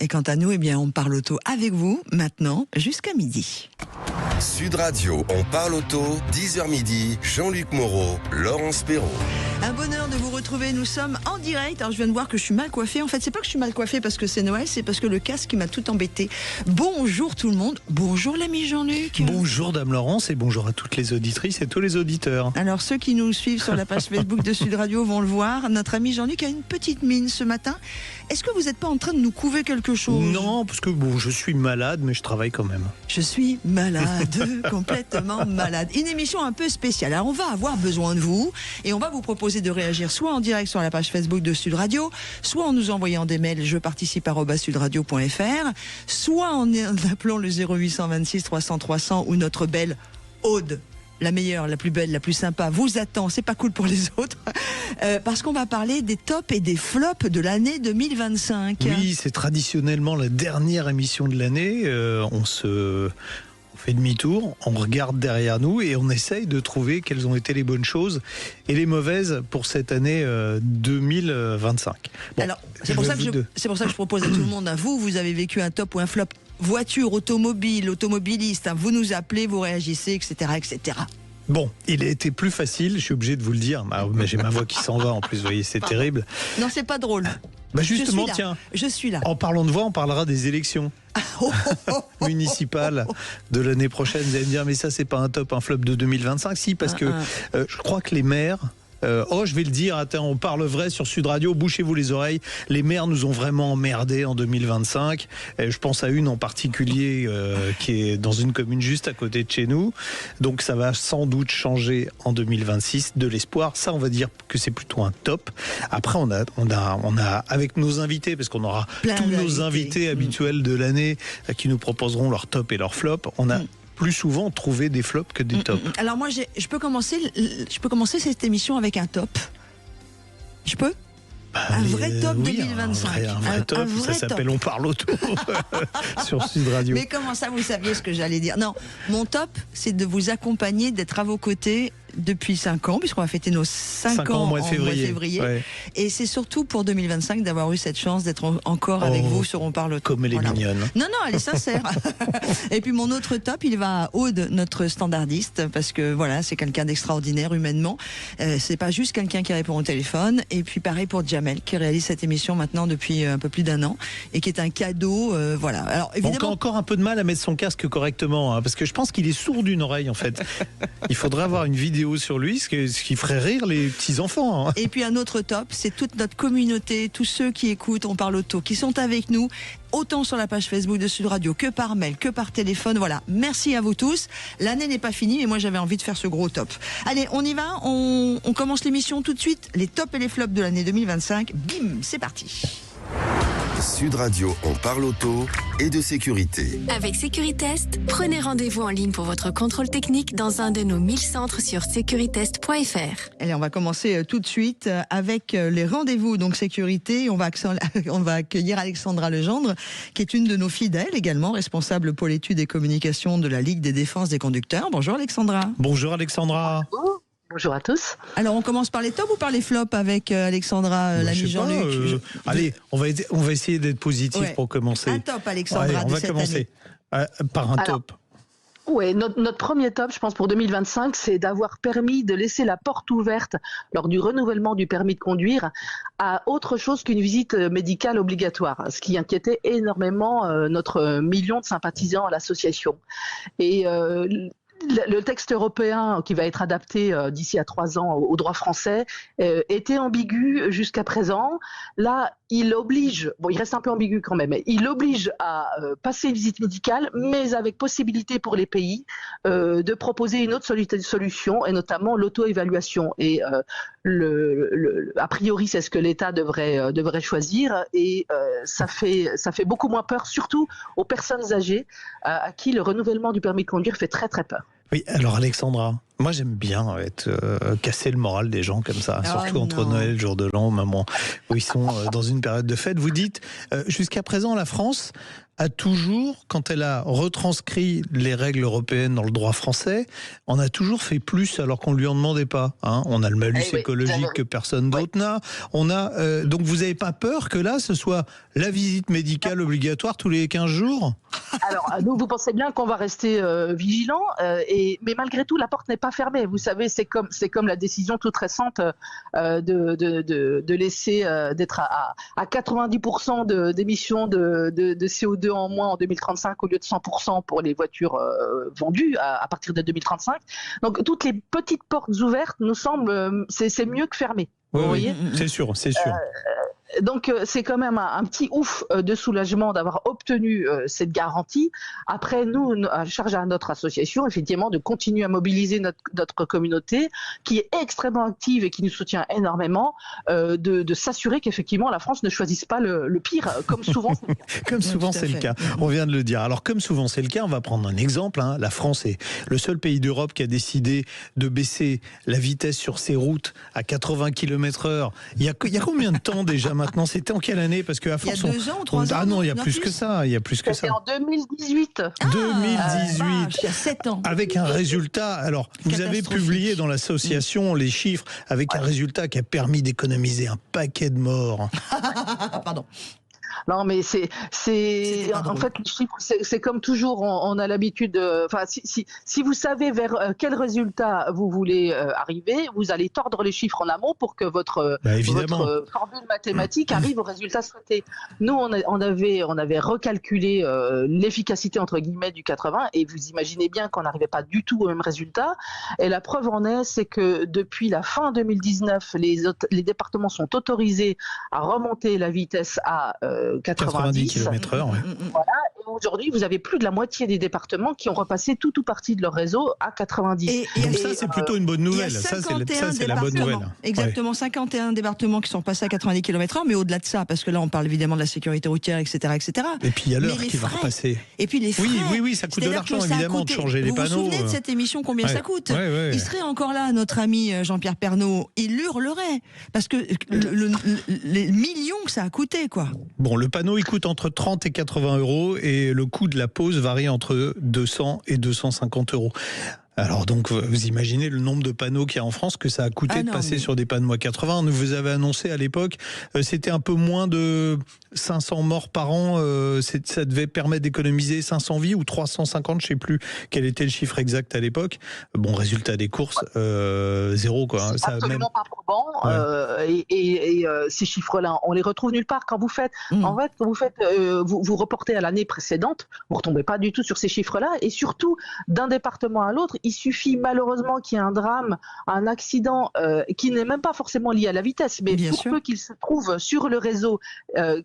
Et quant à nous, eh bien, on parle auto avec vous maintenant jusqu'à midi. Sud Radio, on parle auto, 10h midi, Jean-Luc Moreau, Laurence Perrault. Un bonheur de vous retrouver, nous sommes en direct. Alors je viens de voir que je suis mal coiffée. En fait, c'est pas que je suis mal coiffée parce que c'est Noël, c'est parce que le casque m'a tout embêté. Bonjour tout le monde, bonjour l'ami Jean-Luc. Bonjour Dame Laurence et bonjour à toutes les auditrices et tous les auditeurs. Alors ceux qui nous suivent sur la page Facebook de Sud Radio vont le voir. Notre ami Jean-Luc a une petite mine ce matin. Est-ce que vous n'êtes pas en train de nous couver quelque chose? Non, parce que bon, je suis malade, mais je travaille quand même. Je suis malade, complètement malade. Une émission un peu spéciale. Alors on va avoir besoin de vous et on va vous proposer de réagir soit en direct sur la page Facebook de Sud Radio, soit en nous envoyant des mails jeparticipe@sudradio.fr, soit en appelant le 0826 300 300 ou notre belle Aude. La meilleure, la plus belle, la plus sympa vous attend, c'est pas cool pour les autres, parce qu'on va parler des tops et des flops de l'année 2025. Oui, c'est traditionnellement la dernière émission de l'année. On fait demi-tour, on regarde derrière nous et on essaye de trouver quelles ont été les bonnes choses et les mauvaises pour cette année 2025. Bon, alors, c'est pour ça que je propose à tout le monde, vous avez vécu un top ou un flop voiture, automobile, automobiliste, vous nous appelez, vous réagissez, etc., etc. Bon, il a été plus facile, je suis obligé de vous le dire. Mais j'ai ma voix qui s'en va en plus, vous voyez, c'est terrible. Non, c'est pas drôle. Bah justement, tiens, je suis là. En parlant de voix, on parlera des élections municipales de l'année prochaine. Vous allez me dire, mais ça, c'est pas un top, un flop de 2025. Si, parce que je crois que les maires... je vais le dire, attends, on parle vrai sur Sud Radio, bouchez-vous les oreilles. Les maires nous ont vraiment emmerdés en 2025. Je pense à une en particulier qui est dans une commune juste à côté de chez nous. Donc ça va sans doute changer en 2026, de l'espoir. Ça, on va dire que c'est plutôt un top. Après, on a avec nos invités, parce qu'on aura tous nos invités habituels de l'année qui nous proposeront leur top et leur flop. On a plus souvent trouver des flops que des tops. Alors moi, je peux commencer cette émission avec un top. Je peux? Un vrai top 2025. Un vrai top, ça s'appelle On parle auto sur Sud Radio. Mais comment ça, vous saviez ce que j'allais dire? Non, mon top, c'est de vous accompagner, d'être à vos côtés depuis 5 ans, puisqu'on va fêter nos 5 ans au mois de février. Ouais. Et c'est surtout pour 2025 d'avoir eu cette chance d'être encore avec vous sur On parle auto. Comme elle est mignonne. Non, elle est sincère. Et puis mon autre top, il va à Aude, notre standardiste, parce que voilà, c'est quelqu'un d'extraordinaire humainement. C'est pas juste quelqu'un qui répond au téléphone. Et puis pareil pour Jamel, qui réalise cette émission maintenant depuis un peu plus d'1 an, et qui est un cadeau. Voilà. Alors évidemment, on a encore un peu de mal à mettre son casque correctement, parce que je pense qu'il est sourd d'une oreille en fait. Il faudrait avoir une vidéo sur lui, ce qui ferait rire les petits-enfants. Et puis un autre top, c'est toute notre communauté, tous ceux qui écoutent On parle auto, qui sont avec nous, autant sur la page Facebook de Sud Radio que par mail, que par téléphone. Voilà, merci à vous tous. L'année n'est pas finie, mais moi j'avais envie de faire ce gros top. Allez, on y va, on commence l'émission tout de suite. Les tops et les flops de l'année 2025. Bim, c'est parti. Sud Radio, on parle auto et de sécurité. Avec Sécuritest, prenez rendez-vous en ligne pour votre contrôle technique dans un de nos 1000 centres sur securitest.fr. Allez, on va commencer tout de suite avec les rendez-vous donc sécurité. On va accueillir Alexandra Legendre, qui est une de nos fidèles, également responsable pôle études et communication de la Ligue des défenses des conducteurs. Bonjour Alexandra. Bonjour Alexandra. Bonjour à tous. Alors on commence par les tops ou par les flops avec Alexandra, l'ami Jean-Luc Allez, on va essayer d'être positif pour commencer. Un top Alexandra. Allez, on va commencer par un top. Oui, notre premier top, je pense, pour 2025, c'est d'avoir permis de laisser la porte ouverte lors du renouvellement du permis de conduire à autre chose qu'une visite médicale obligatoire, ce qui inquiétait énormément notre million de sympathisants à l'association. Et le texte européen qui va être adapté d'ici à 3 ans au droit français était ambigu jusqu'à présent. Là, il oblige, il reste un peu ambigu quand même, il oblige à passer une visite médicale, mais avec possibilité pour les pays de proposer une autre solution, et notamment l'auto-évaluation. Et a priori, c'est ce que l'État devrait choisir, et ça fait beaucoup moins peur, surtout aux personnes âgées à qui le renouvellement du permis de conduire fait très très peur. Oui, alors Alexandra, moi j'aime bien casser le moral des gens comme ça, surtout entre Noël et Jour de l'An, au moment où ils sont dans une période de fête. Vous dites, jusqu'à présent, la France a toujours, quand elle a retranscrit les règles européennes dans le droit français, on a toujours fait plus alors qu'on ne lui en demandait pas. Hein. On a le malus écologique que personne d'autre n'a. On a, donc vous n'avez pas peur que là, ce soit la visite médicale obligatoire tous les 15 jours ? Alors, nous, vous pensez bien qu'on va rester vigilants, mais malgré tout, la porte n'est pas fermée. Vous savez, c'est comme la décision toute récente de laisser d'être à 90% d'émissions de CO2 en moins en 2035 au lieu de 100% pour les voitures vendues à partir de 2035. Donc, toutes les petites portes ouvertes nous semblent, c'est mieux que fermées. Oui, vous voyez ? c'est sûr, c'est sûr. Donc c'est quand même un petit ouf de soulagement d'avoir obtenu cette garantie. Après, nous, à charge à notre association, effectivement, de continuer à mobiliser notre communauté, qui est extrêmement active et qui nous soutient énormément, de s'assurer qu'effectivement la France ne choisisse pas le pire, comme souvent c'est le cas. Comme souvent c'est le cas, on vient de le dire. Alors comme souvent c'est le cas, on va prendre un exemple. Hein. La France est le seul pays d'Europe qui a décidé de baisser la vitesse sur ses routes à 80 km/h. Il y a combien de temps déjà maintenant? C'était en quelle année? Parce que à force, il y a 2 ans ou 3 ans? Ah non, il y a plus que ça. Il y a plus que ça. C'était en 2018. 2018. Il y a 7 ans. Avec un résultat. Alors, vous avez publié dans l'association les chiffres avec un résultat qui a permis d'économiser un paquet de morts. Pardon. Non, mais c'est en fait les chiffres, c'est comme toujours, on a l'habitude. Enfin, si vous savez vers quel résultat vous voulez arriver, vous allez tordre les chiffres en amont pour que votre formule mathématique arrive au résultat souhaité. Nous, on avait recalculé l'efficacité entre guillemets du 80, et vous imaginez bien qu'on n'arrivait pas du tout au même résultat. Et la preuve en est, c'est que depuis la fin 2019, les départements sont autorisés à remonter la vitesse à 90 km/h. Ouais. Voilà. Et aujourd'hui, vous avez plus de la moitié des départements qui ont repassé tout ou partie de leur réseau à 90. Donc ça, c'est plutôt une bonne nouvelle. Ça, c'est la bonne nouvelle. Exactement, 51 départements qui sont passés à 90 km/h, mais au-delà de ça, parce que là, on parle évidemment de la sécurité routière, etc., etc. Et puis il y a l'heure qui va repasser. Et puis les frais. Oui, ça coûte de l'argent évidemment de changer les panneaux. Vous vous souvenez de cette émission, combien ça coûte? Il serait encore là, notre ami Jean-Pierre Pernaut, il hurlerait, parce que les millions que ça a coûté, quoi. Bon, le panneau, il coûte entre 30 et 80 euros et le coût de la pose varie entre 200 et 250 euros. Alors donc, vous imaginez le nombre de panneaux qu'il y a en France, que ça a coûté de passer sur des panneaux à 80. Vous avez annoncé à l'époque, c'était un peu moins de 500 morts par an. Ça devait permettre d'économiser 500 vies ou 350, je ne sais plus quel était le chiffre exact à l'époque. Bon, résultat des courses, zéro, quoi. C'est absolument pas probant. Et ces chiffres-là, on les retrouve nulle part. Quand vous faites, vous reportez à l'année précédente, vous ne retombez pas du tout sur ces chiffres-là. Et surtout, d'un département à l'autre, il suffit malheureusement qu'il y ait un drame, un accident qui n'est même pas forcément lié à la vitesse, mais pour peu qu'il se trouve sur le réseau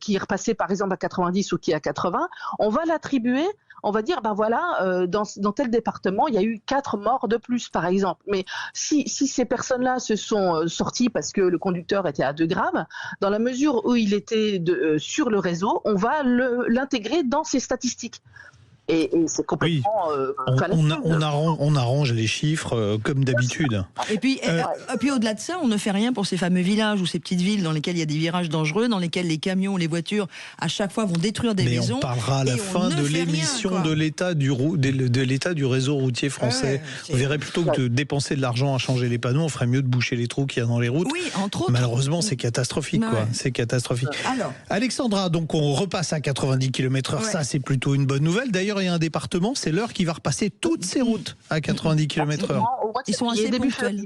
qui est repassé par exemple à 90 ou qui est à 80, on va l'attribuer. On va dire, dans tel département, il y a eu 4 morts de plus, par exemple. Mais si ces personnes-là se sont sorties parce que le conducteur était à 2 grammes, dans la mesure où il était sur le réseau, on va l'intégrer dans ces statistiques. Et c'est complètement... on arrange les chiffres comme d'habitude. Et puis au-delà de ça, on ne fait rien pour ces fameux villages ou ces petites villes dans lesquelles il y a des virages dangereux, dans lesquels les camions ou les voitures, à chaque fois, vont détruire des maisons. Mais on parlera à la fin de l'émission de l'état du réseau routier français. On verrait plutôt que de dépenser de l'argent à changer les panneaux, on ferait mieux de boucher les trous qu'il y a dans les routes. Oui, entre autres. Malheureusement, c'est catastrophique. C'est catastrophique. Alors. Alexandra, donc on repasse à 90 km/h, ça c'est plutôt une bonne nouvelle. D'ailleurs, il y a un département, c'est l'Eure qui va repasser toutes ses routes à 90 km/h. Ils sont assez ponctuels.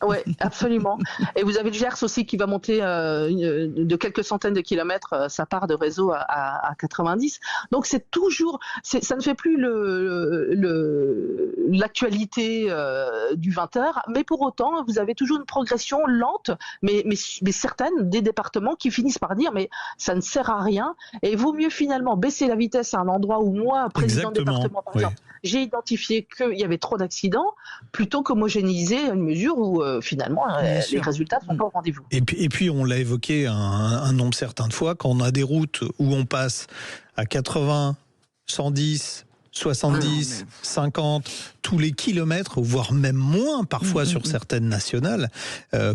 Oui, absolument. Et vous avez le Gers aussi qui va monter de quelques centaines de kilomètres sa part de réseau à 90. Donc c'est toujours, ça ne fait plus l'actualité du 20h, mais pour autant vous avez toujours une progression lente, mais certaine des départements qui finissent par dire mais ça ne sert à rien et il vaut mieux finalement baisser la vitesse à un endroit où moi, président de département par exemple, j'ai identifié qu'il y avait trop d'accidents plutôt qu'homogénéiser une mesure où finalement les résultats ne sont pas au rendez-vous. Et puis on l'a évoqué un nombre certain de fois, quand on a des routes où on passe à 80, 110, 70, 50, tous les kilomètres, voire même moins parfois sur certaines nationales.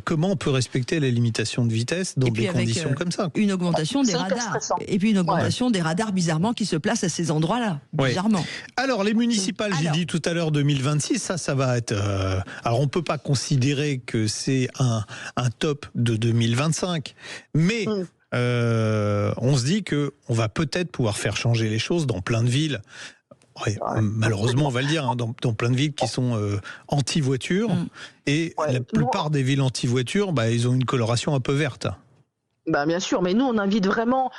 Comment on peut respecter les limitations de vitesse dans des conditions comme ça? Une augmentation des radars. Et puis une augmentation des radars bizarrement qui se placent à ces endroits-là. Bizarrement. Alors les municipales, j'ai dit tout à l'heure 2026, ça va être... alors on ne peut pas considérer que c'est un top de 2025, mais... on se dit qu'on va peut-être pouvoir faire changer les choses dans plein de villes. Malheureusement, on va le dire, hein, dans plein de villes qui sont anti-voiture. Et la plupart des villes anti-voiture, ils ont une coloration un peu verte. Bien sûr, mais nous on invite vraiment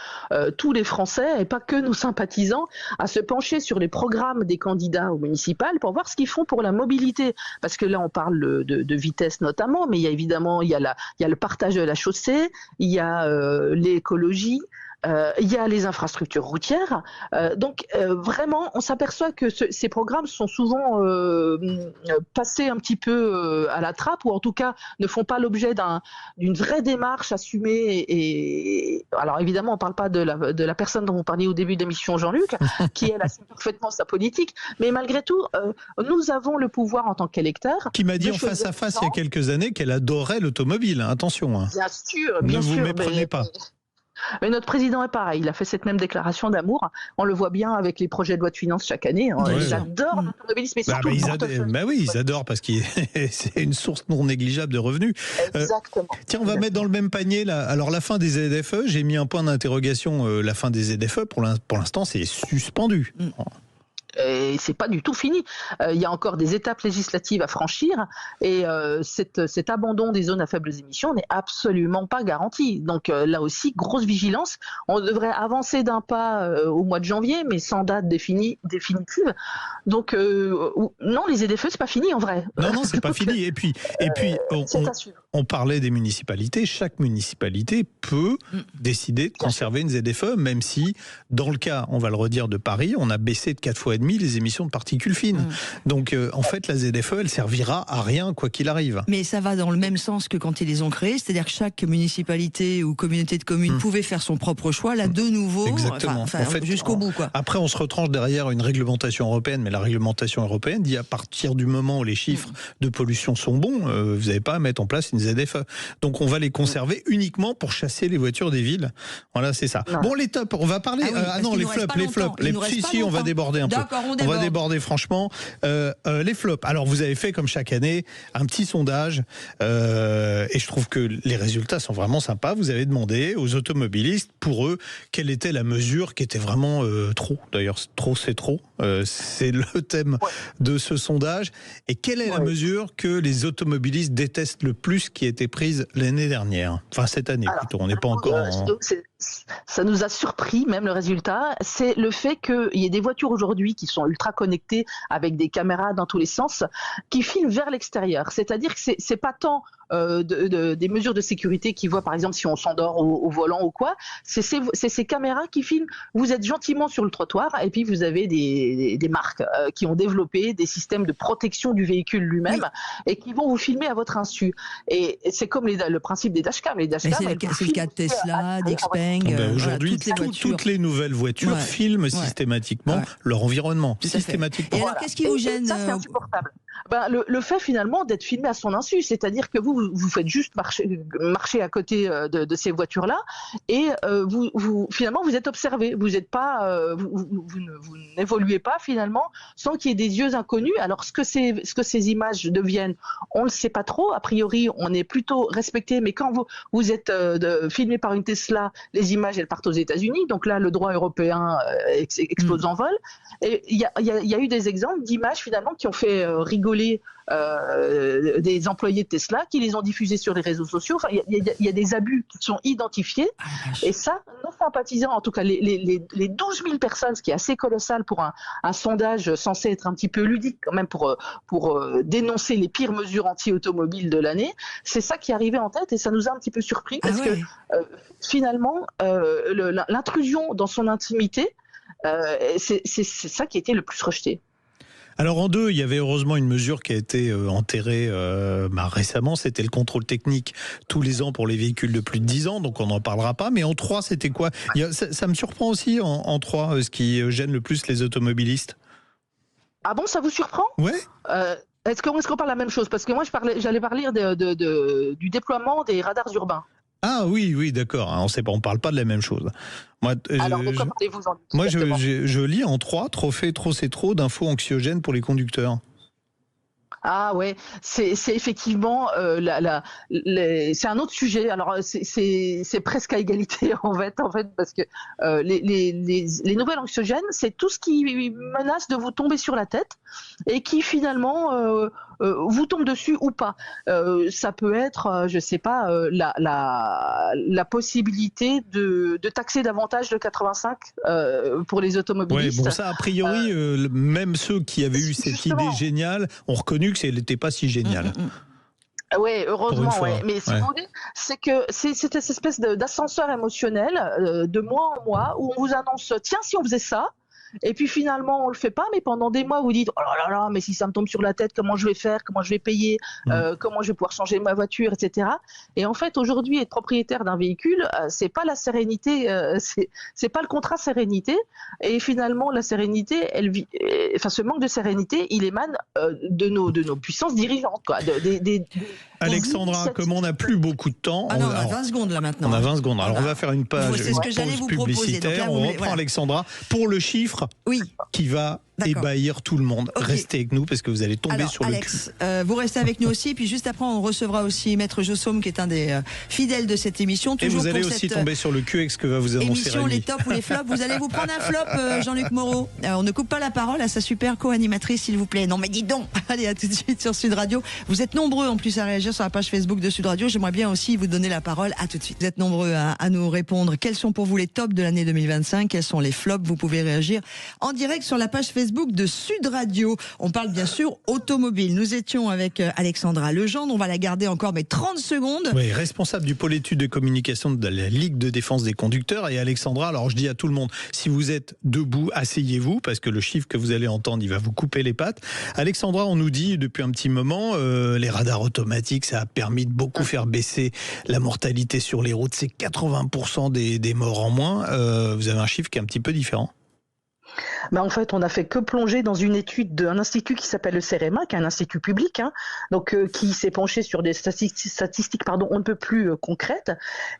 tous les Français et pas que nos sympathisants à se pencher sur les programmes des candidats aux municipales pour voir ce qu'ils font pour la mobilité. Parce que là on parle de vitesse notamment, mais il y a évidemment il y a le partage de la chaussée, il y a l'écologie. Il y a les infrastructures routières. Donc vraiment, on s'aperçoit que ces programmes sont souvent passés un petit peu à la trappe, ou en tout cas ne font pas l'objet d'une vraie démarche assumée. Et alors évidemment, on ne parle pas de la personne dont vous parliez au début de l'émission, Jean-Luc, qui elle assume parfaitement sa politique. Mais malgré tout, nous avons le pouvoir en tant qu'électeurs. Qui m'a dit en face à face il y a quelques années qu'elle adorait l'automobile. Attention. Hein. Bien sûr, bien sûr. Ne vous méprenez pas. Mais notre président est pareil, il a fait cette même déclaration d'amour. On le voit bien avec les projets de loi de finances chaque année. Ils adorent l'automobilisme, mais surtout ils adorent parce que c'est une source non négligeable de revenus. Exactement. Tiens, on va mettre dans le même panier là. Alors la fin des ZFE, j'ai mis un point d'interrogation. La fin des ZFE, pour l'instant, c'est suspendu. Et c'est pas du tout fini. Il y a encore des étapes législatives à franchir et cet abandon des zones à faibles émissions n'est absolument pas garanti. Donc là aussi, grosse vigilance. On devrait avancer d'un pas au mois de janvier, mais sans date définitive. Donc non, les ZFE, c'est pas fini en vrai. Non, c'est pas fini. Et puis on parlait des municipalités. Chaque municipalité peut décider de conserver une ZFE, même si, dans le cas, on va le redire, de Paris, on a baissé de 4 fois et demi les émissions de particules fines. Donc en fait, la ZFE, elle servira à rien quoi qu'il arrive. Mais ça va dans le même sens que quand ils les ont créés, c'est-à-dire que chaque municipalité ou communauté de communes pouvait faire son propre choix. Là, de nouveau, en fait, jusqu'au bout, quoi. Après, on se retranche derrière une réglementation européenne, mais la réglementation européenne dit à partir du moment où les chiffres de pollution sont bons, vous n'avez pas à mettre en place une ZFE. Donc on va les conserver uniquement pour chasser les voitures des villes. Voilà, c'est ça. Bon, les tops, on va parler. Les flops. On va déborder un peu. On va déborder franchement. Les flops. Alors vous avez fait comme chaque année un petit sondage et je trouve que les résultats sont vraiment sympas. Vous avez demandé aux automobilistes, pour eux, quelle était la mesure qui était vraiment trop. D'ailleurs, trop c'est trop. C'est le thème de ce sondage. Et quelle est la mesure que les automobilistes détestent le plus qui a été prise l'année dernière? Enfin cette année plutôt. On n'est pas encore ça nous a surpris, même le résultat, c'est le fait qu'il y ait des voitures aujourd'hui qui sont ultra connectées avec des caméras dans tous les sens, qui filment vers l'extérieur. C'est-à-dire que c'est pas tant des mesures de sécurité qui voient, par exemple, si on s'endort au volant ou quoi, c'est ces caméras qui filment. Vous êtes gentiment sur le trottoir et puis vous avez des marques qui ont développé des systèmes de protection du véhicule lui-même et qui vont vous filmer à votre insu. Et c'est comme le principe des dashcams. Les dashcams, c'est le cas de Tesla, d'Xpeng. Aujourd'hui, toutes les nouvelles voitures filment systématiquement leur environnement. Systématiquement. Et alors, qu'est-ce qui vous gêne? Ça, c'est insupportable. Le fait finalement d'être filmé à son insu, c'est-à-dire que vous faites juste marcher à côté de ces voitures-là et finalement vous êtes observé. Vous n'êtes pas, vous n'évoluez pas finalement sans qu'il y ait des yeux inconnus. Alors ce que ces images deviennent, on ne le sait pas trop. A priori, on est plutôt respecté, mais quand vous êtes filmé par une Tesla, les images elles partent aux États-Unis. Donc là, le droit européen explose en vol. Et il y a eu des exemples d'images finalement qui ont fait rigoler des employés de Tesla, qui les ont diffusés sur les réseaux sociaux. Enfin, il y a des abus qui sont identifiés. Et ça, nos sympathisants, en tout cas les 12 000 personnes, ce qui est assez colossal pour un sondage censé être un petit peu ludique quand même pour dénoncer les pires mesures anti-automobiles de l'année, c'est ça qui est arrivé en tête et ça nous a un petit peu surpris parce que finalement, l'intrusion dans son intimité, c'est ça qui a été le plus rejeté. Alors en 2, il y avait heureusement une mesure qui a été enterrée récemment, c'était le contrôle technique tous les ans pour les véhicules de plus de 10 ans, donc on n'en parlera pas. Mais en 3, c'était quoi? Ça me surprend aussi en 3, ce qui gêne le plus les automobilistes. Ah bon, ça vous surprend? Ouais. Est-ce qu'on parle la même chose? Parce que moi, j'allais parler du déploiement des radars urbains. Ah oui, d'accord. On parle pas de la même chose. Moi, Alors, de quoi parlez-vous moi je lis en 3, trop fait, trop c'est trop, d'infos anxiogènes pour les conducteurs. Ah ouais, c'est effectivement c'est un autre sujet. Alors c'est presque à égalité en fait parce que les nouvelles anxiogènes, c'est tout ce qui menace de vous tomber sur la tête et qui finalement vous tombe dessus ou pas. Ça peut être, je sais pas, la possibilité de taxer davantage le 85 pour les automobilistes. Ouais, bon ça a priori, même ceux qui avaient eu cette idée géniale ont reconnu que ce n'était pas si génial. Oui, heureusement, ouais. Mais si vous voulez, c'est que c'est cette espèce d'ascenseur émotionnel de mois en mois où on vous annonce, tiens, si on faisait ça. Et puis finalement, on le fait pas, mais pendant des mois, vous dites oh là là, mais si ça me tombe sur la tête, comment je vais faire, comment je vais payer, comment je vais pouvoir changer ma voiture, etc. Et en fait, aujourd'hui, être propriétaire d'un véhicule, c'est pas la sérénité, c'est pas le contrat sérénité. Et finalement, la sérénité, ce manque de sérénité, il émane de nos puissances dirigeantes, quoi. Alexandra, comme on n'a plus beaucoup de temps, on a 20 secondes là maintenant. On a 20 secondes. Alors on va faire une pause publicitaire. On reprend Alexandra pour le chiffre qui va ébahir tout le monde. Restez avec nous parce que vous allez tomber sur Alex, le cul. vous restez avec nous aussi. Puis juste après, on recevra aussi Maître Jossaume qui est un des fidèles de cette émission. Et vous allez aussi tomber sur le cul avec ce que va vous annoncer émission, les tops ou les flops. Vous allez vous prendre un flop, Jean-Luc Moreau. On ne coupe pas la parole à sa super co-animatrice, s'il vous plaît. Non mais dis donc. Allez, à tout de suite sur Sud Radio. Vous êtes nombreux en plus à réagir sur la page Facebook de Sud Radio. J'aimerais bien aussi vous donner la parole. À tout de suite. Vous êtes nombreux à nous répondre. Quels sont pour vous les tops de l'année 2025? Quels sont les flops? Vous pouvez réagir en direct sur la page Facebook de Sud Radio. On parle bien sûr automobile. Nous étions avec Alexandra Legendre. On va la garder encore 30 secondes. Oui, responsable du pôle études de communication de la Ligue de défense des conducteurs. Et Alexandra, alors je dis à tout le monde, si vous êtes debout, asseyez-vous parce que le chiffre que vous allez entendre, il va vous couper les pattes. Alexandra, on nous dit depuis un petit moment, les radars automatiques, ça a permis de beaucoup faire baisser la mortalité sur les routes. C'est 80% des morts en moins. Vous avez un chiffre qui est un petit peu différent. En fait, on n'a fait que plonger dans une étude d'un institut qui s'appelle le CEREMA, qui est un institut public, donc qui s'est penché sur des statistiques on ne peut plus concrètes,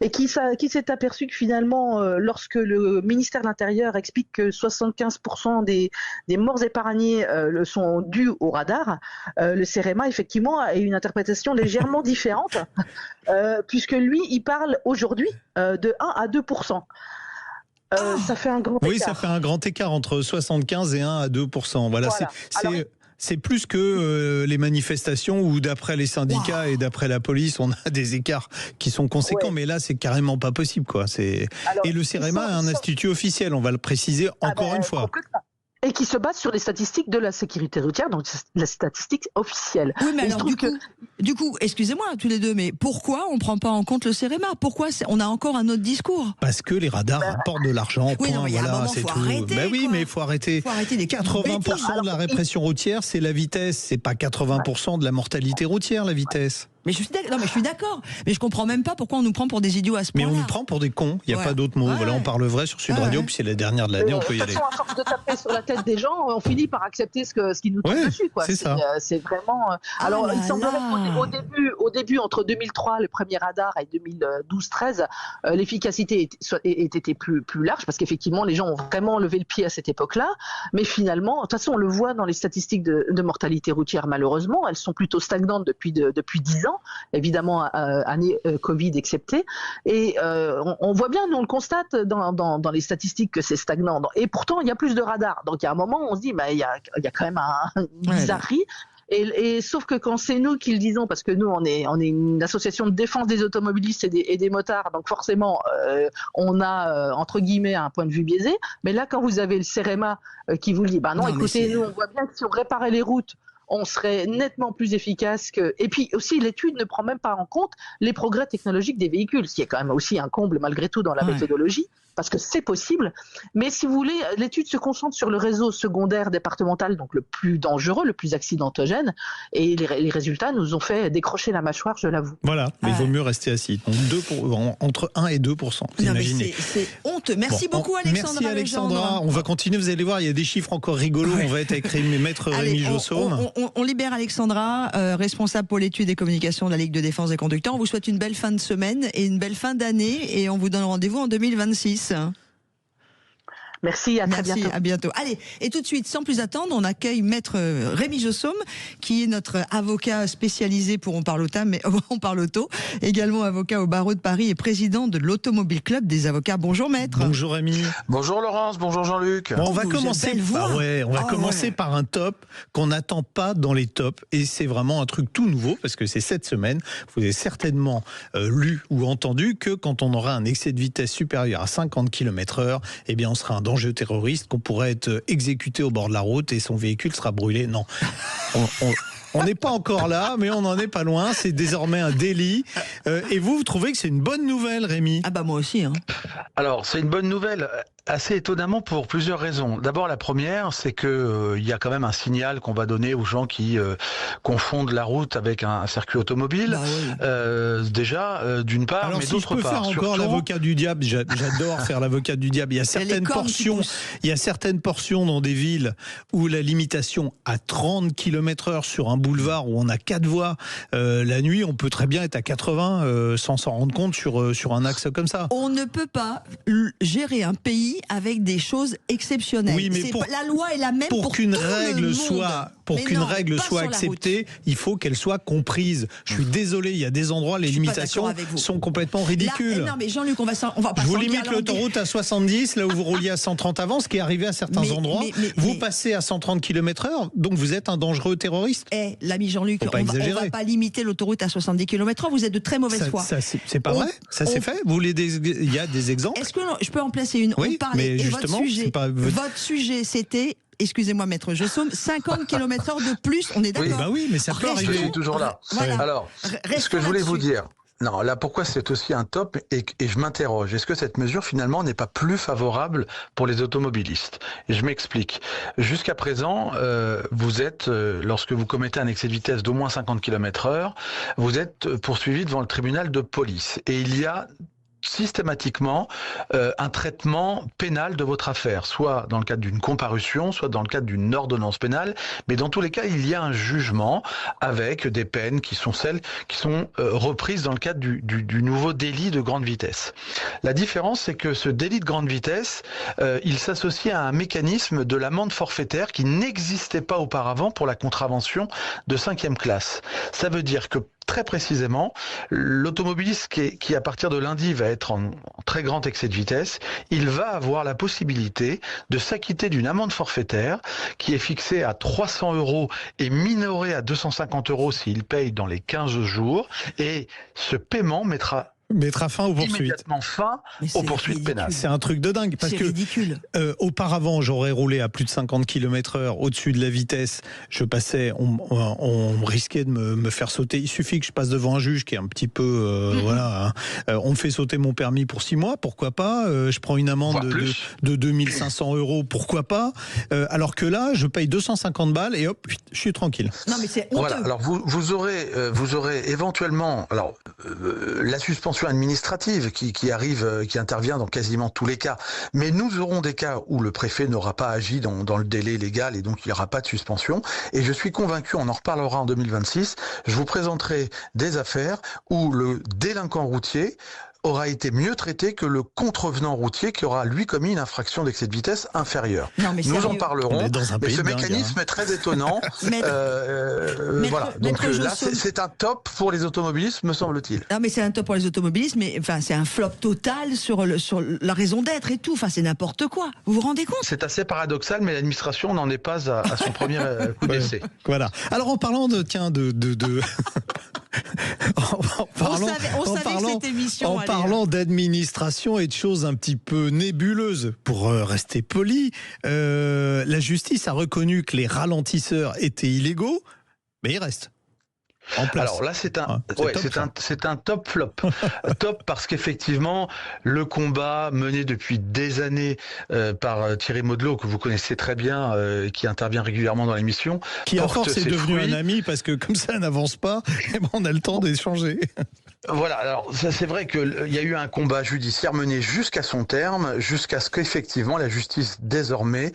et qui s'est aperçu que finalement, lorsque le ministère de l'Intérieur explique que 75% des morts épargnées sont dues au radar, le CEREMA effectivement a une interprétation légèrement différente, puisque lui, il parle aujourd'hui de 1 à 2%. Ça fait un grand écart. Oui, ça fait un grand écart entre 75 et 1 à 2%. Voilà. C'est plus que les manifestations où d'après les syndicats et d'après la police, on a des écarts qui sont conséquents, mais là c'est carrément pas possible, quoi. Et le CEREMA est un institut officiel, on va le préciser encore une fois. Et qui se base sur les statistiques de la sécurité routière, donc la statistique officielle. Oui, mais alors du coup, excusez-moi tous les deux, mais pourquoi on ne prend pas en compte le CEREMA? Pourquoi on a encore un autre discours? Parce que les radars rapportent de l'argent. Oui, non, mais voilà, c'est tout. Oui, mais il faut arrêter. Faut arrêter les 80% de la répression routière, c'est la vitesse. C'est pas 80% de la mortalité routière, la vitesse. Mais je suis d'accord. Mais je comprends même pas pourquoi on nous prend pour des idiots à ce point-là. Mais on nous prend pour des cons. Il n'y a pas d'autre mot. Voilà, on parle vrai sur Sud Radio, puis c'est la dernière de l'année, on peut y aller. À force de taper sur la tête des gens, on finit par accepter ce qui nous tombe dessus, quoi. C'est ça. C'est vraiment. Alors, il semblerait qu'au début, entre 2003, le premier radar, et 2012-13, l'efficacité ait été plus large, parce qu'effectivement, les gens ont vraiment levé le pied à cette époque-là. Mais finalement, de toute façon, on le voit dans les statistiques de mortalité routière, malheureusement, elles sont plutôt stagnantes depuis 10 ans. Évidemment, année Covid exceptée. Et on voit bien, nous on le constate dans les statistiques que c'est stagnant. Et pourtant, il y a plus de radars. Donc, il y a un moment où on se dit, il y a quand même une bizarrerie. Et sauf que quand c'est nous qui le disons, parce que nous on est une association de défense des automobilistes et des motards, donc forcément on a entre guillemets un point de vue biaisé. Mais là, quand vous avez le CEREMA qui vous dit, non, écoutez, nous on voit bien que si on réparait les routes, on serait nettement plus efficace que... Et puis aussi, l'étude ne prend même pas en compte les progrès technologiques des véhicules, ce qui est quand même aussi un comble malgré tout dans la méthodologie. parce que c'est possible. Mais si vous voulez, l'étude se concentre sur le réseau secondaire départemental, donc le plus dangereux, le plus accidentogène, et les résultats nous ont fait décrocher la mâchoire, je l'avoue. Voilà, mais il vaut mieux rester assis. Donc entre 1 et 2%. Imaginez. C'est honteux. Merci beaucoup, Alexandra. Merci Alexandra. On va continuer, vous allez voir, il y a des chiffres encore rigolos. On va être avec Maître Rémi Jossaume. On libère Alexandra, responsable pour l'étude et communication de la Ligue de défense des conducteurs. On vous souhaite une belle fin de semaine et une belle fin d'année et on vous donne rendez-vous en 2026. Merci, à très bientôt. À bientôt. Allez, et tout de suite, sans plus attendre, on accueille Maître Rémi Jossaume, qui est notre avocat spécialisé pour On parle auto, également avocat au barreau de Paris et président de l'Automobile Club des avocats. Bonjour Maître. Bonjour Rémi. Bonjour Laurence, bonjour Jean-Luc. Bon, on va commencer par un top qu'on n'attend pas dans les tops, et c'est vraiment un truc tout nouveau, parce que c'est cette semaine. Vous avez certainement lu ou entendu que quand on aura un excès de vitesse supérieur à 50 km/h, eh bien on sera un danger terroriste, qu'on pourrait être exécuté au bord de la route et son véhicule sera brûlé. Non, on n'est pas encore là, mais on n'en est pas loin. C'est désormais un délit. Et vous trouvez que c'est une bonne nouvelle, Rémi ? Ah bah moi aussi. Alors, c'est une bonne nouvelle. Assez étonnamment pour plusieurs raisons. D'abord, la première, c'est que il y a quand même un signal qu'on va donner aux gens qui confondent la route avec un circuit automobile. Bah oui. Déjà, d'une part, alors, mais d'autre part. Alors, si je peux faire encore l'avocat du diable, j'adore faire l'avocat du diable. Il y a certaines portions dans des villes où la limitation à 30 km/h sur un boulevard où on a 4 voies, la nuit, on peut très bien être à 80 sans s'en rendre compte sur un axe comme ça. On ne peut pas gérer un pays avec des choses exceptionnelles. Oui, mais la loi est la même pour qu'une tout règle le monde. qu'une règle soit acceptée, il faut qu'elle soit comprise. Je suis désolé, il y a des endroits, les limitations sont complètement ridicules. Là, non, mais Jean-Luc, on va pas. Je vous limite l'autoroute à 70, là où vous rouliez à 130 avant, ce qui est arrivé à certains endroits. Vous passez à 130 km/h, donc vous êtes un dangereux terroriste. L'ami Jean-Luc, on va pas limiter l'autoroute à 70 km/h. Vous êtes de très mauvaise foi. C'est pas vrai. Ça s'est fait. Il y a des exemples. Est-ce que je peux en placer une? Oui, mais justement, votre sujet, c'était. Excusez-moi, Maître Jossaume, 50 km/h de plus, on est d'accord? Oui, mais ça peut arriver. Je suis toujours là. Voilà. Alors, ce que je voulais vous dire, non, là, pourquoi c'est aussi un top, et je m'interroge, est-ce que cette mesure, finalement, n'est pas plus favorable pour les automobilistes? Et je m'explique. Jusqu'à présent, vous êtes, lorsque vous commettez un excès de vitesse d'au moins 50 km/h, vous êtes poursuivi devant le tribunal de police. Et il y a systématiquement un traitement pénal de votre affaire, soit dans le cadre d'une comparution, soit dans le cadre d'une ordonnance pénale, mais dans tous les cas, il y a un jugement avec des peines qui sont celles qui sont reprises dans le cadre du nouveau délit de grande vitesse. La différence, c'est que ce délit de grande vitesse, il s'associe à un mécanisme de l'amende forfaitaire qui n'existait pas auparavant pour la contravention de 5e classe. Ça veut dire que très précisément, l'automobiliste qui à partir de lundi va être en très grand excès de vitesse, il va avoir la possibilité de s'acquitter d'une amende forfaitaire qui est fixée à 300 € et minorée à 250 € s'il paye dans les 15 jours, et ce paiement mettra fin aux poursuites. Immédiatement fin aux poursuites pénales. C'est un truc de dingue. Parce que auparavant, j'aurais roulé à plus de 50 km/h au-dessus de la vitesse. Je passais, on risquait de me faire sauter. Il suffit que je passe devant un juge qui est un petit peu... voilà. On me fait sauter mon permis pour 6 mois, pourquoi pas. Je prends une amende de 2500 €, pourquoi pas. Alors que là, je paye 250 balles et hop, je suis tranquille. Non, mais c'est honteux. Voilà. Alors vous aurez éventuellement... Alors, la suspension administrative qui intervient dans quasiment tous les cas. Mais nous aurons des cas où le préfet n'aura pas agi dans le délai légal et donc il n'y aura pas de suspension. Et je suis convaincu, on en reparlera en 2026, je vous présenterai des affaires où le délinquant routier aura été mieux traité que le contrevenant routier qui aura, lui, commis une infraction d'excès de vitesse inférieure. Nous en parlerons, mais ce mécanisme est très étonnant. Voilà. Donc là, c'est un top pour les automobilistes, me semble-t-il. Non, mais c'est un top pour les automobilistes, mais enfin, c'est un flop total sur la raison d'être et tout. Enfin, c'est n'importe quoi. Vous vous rendez compte? C'est assez paradoxal, mais l'administration n'en est pas à son premier coup d'essai. Voilà. Alors, en parlant de on savait que cette émission allait... Parlant d'administration et de choses un petit peu nébuleuses, pour rester poli, la justice a reconnu que les ralentisseurs étaient illégaux, mais ils restent. en place. Alors là, c'est un top flop. Top parce qu'effectivement, le combat mené depuis des années par Thierry Maudelot, que vous connaissez très bien, qui intervient régulièrement dans l'émission, qui à force est devenu un ami, parce que comme ça n'avance pas, on a le temps d'échanger. Voilà, alors ça, c'est vrai qu'il y a eu un combat judiciaire mené jusqu'à son terme, jusqu'à ce qu'effectivement la justice désormais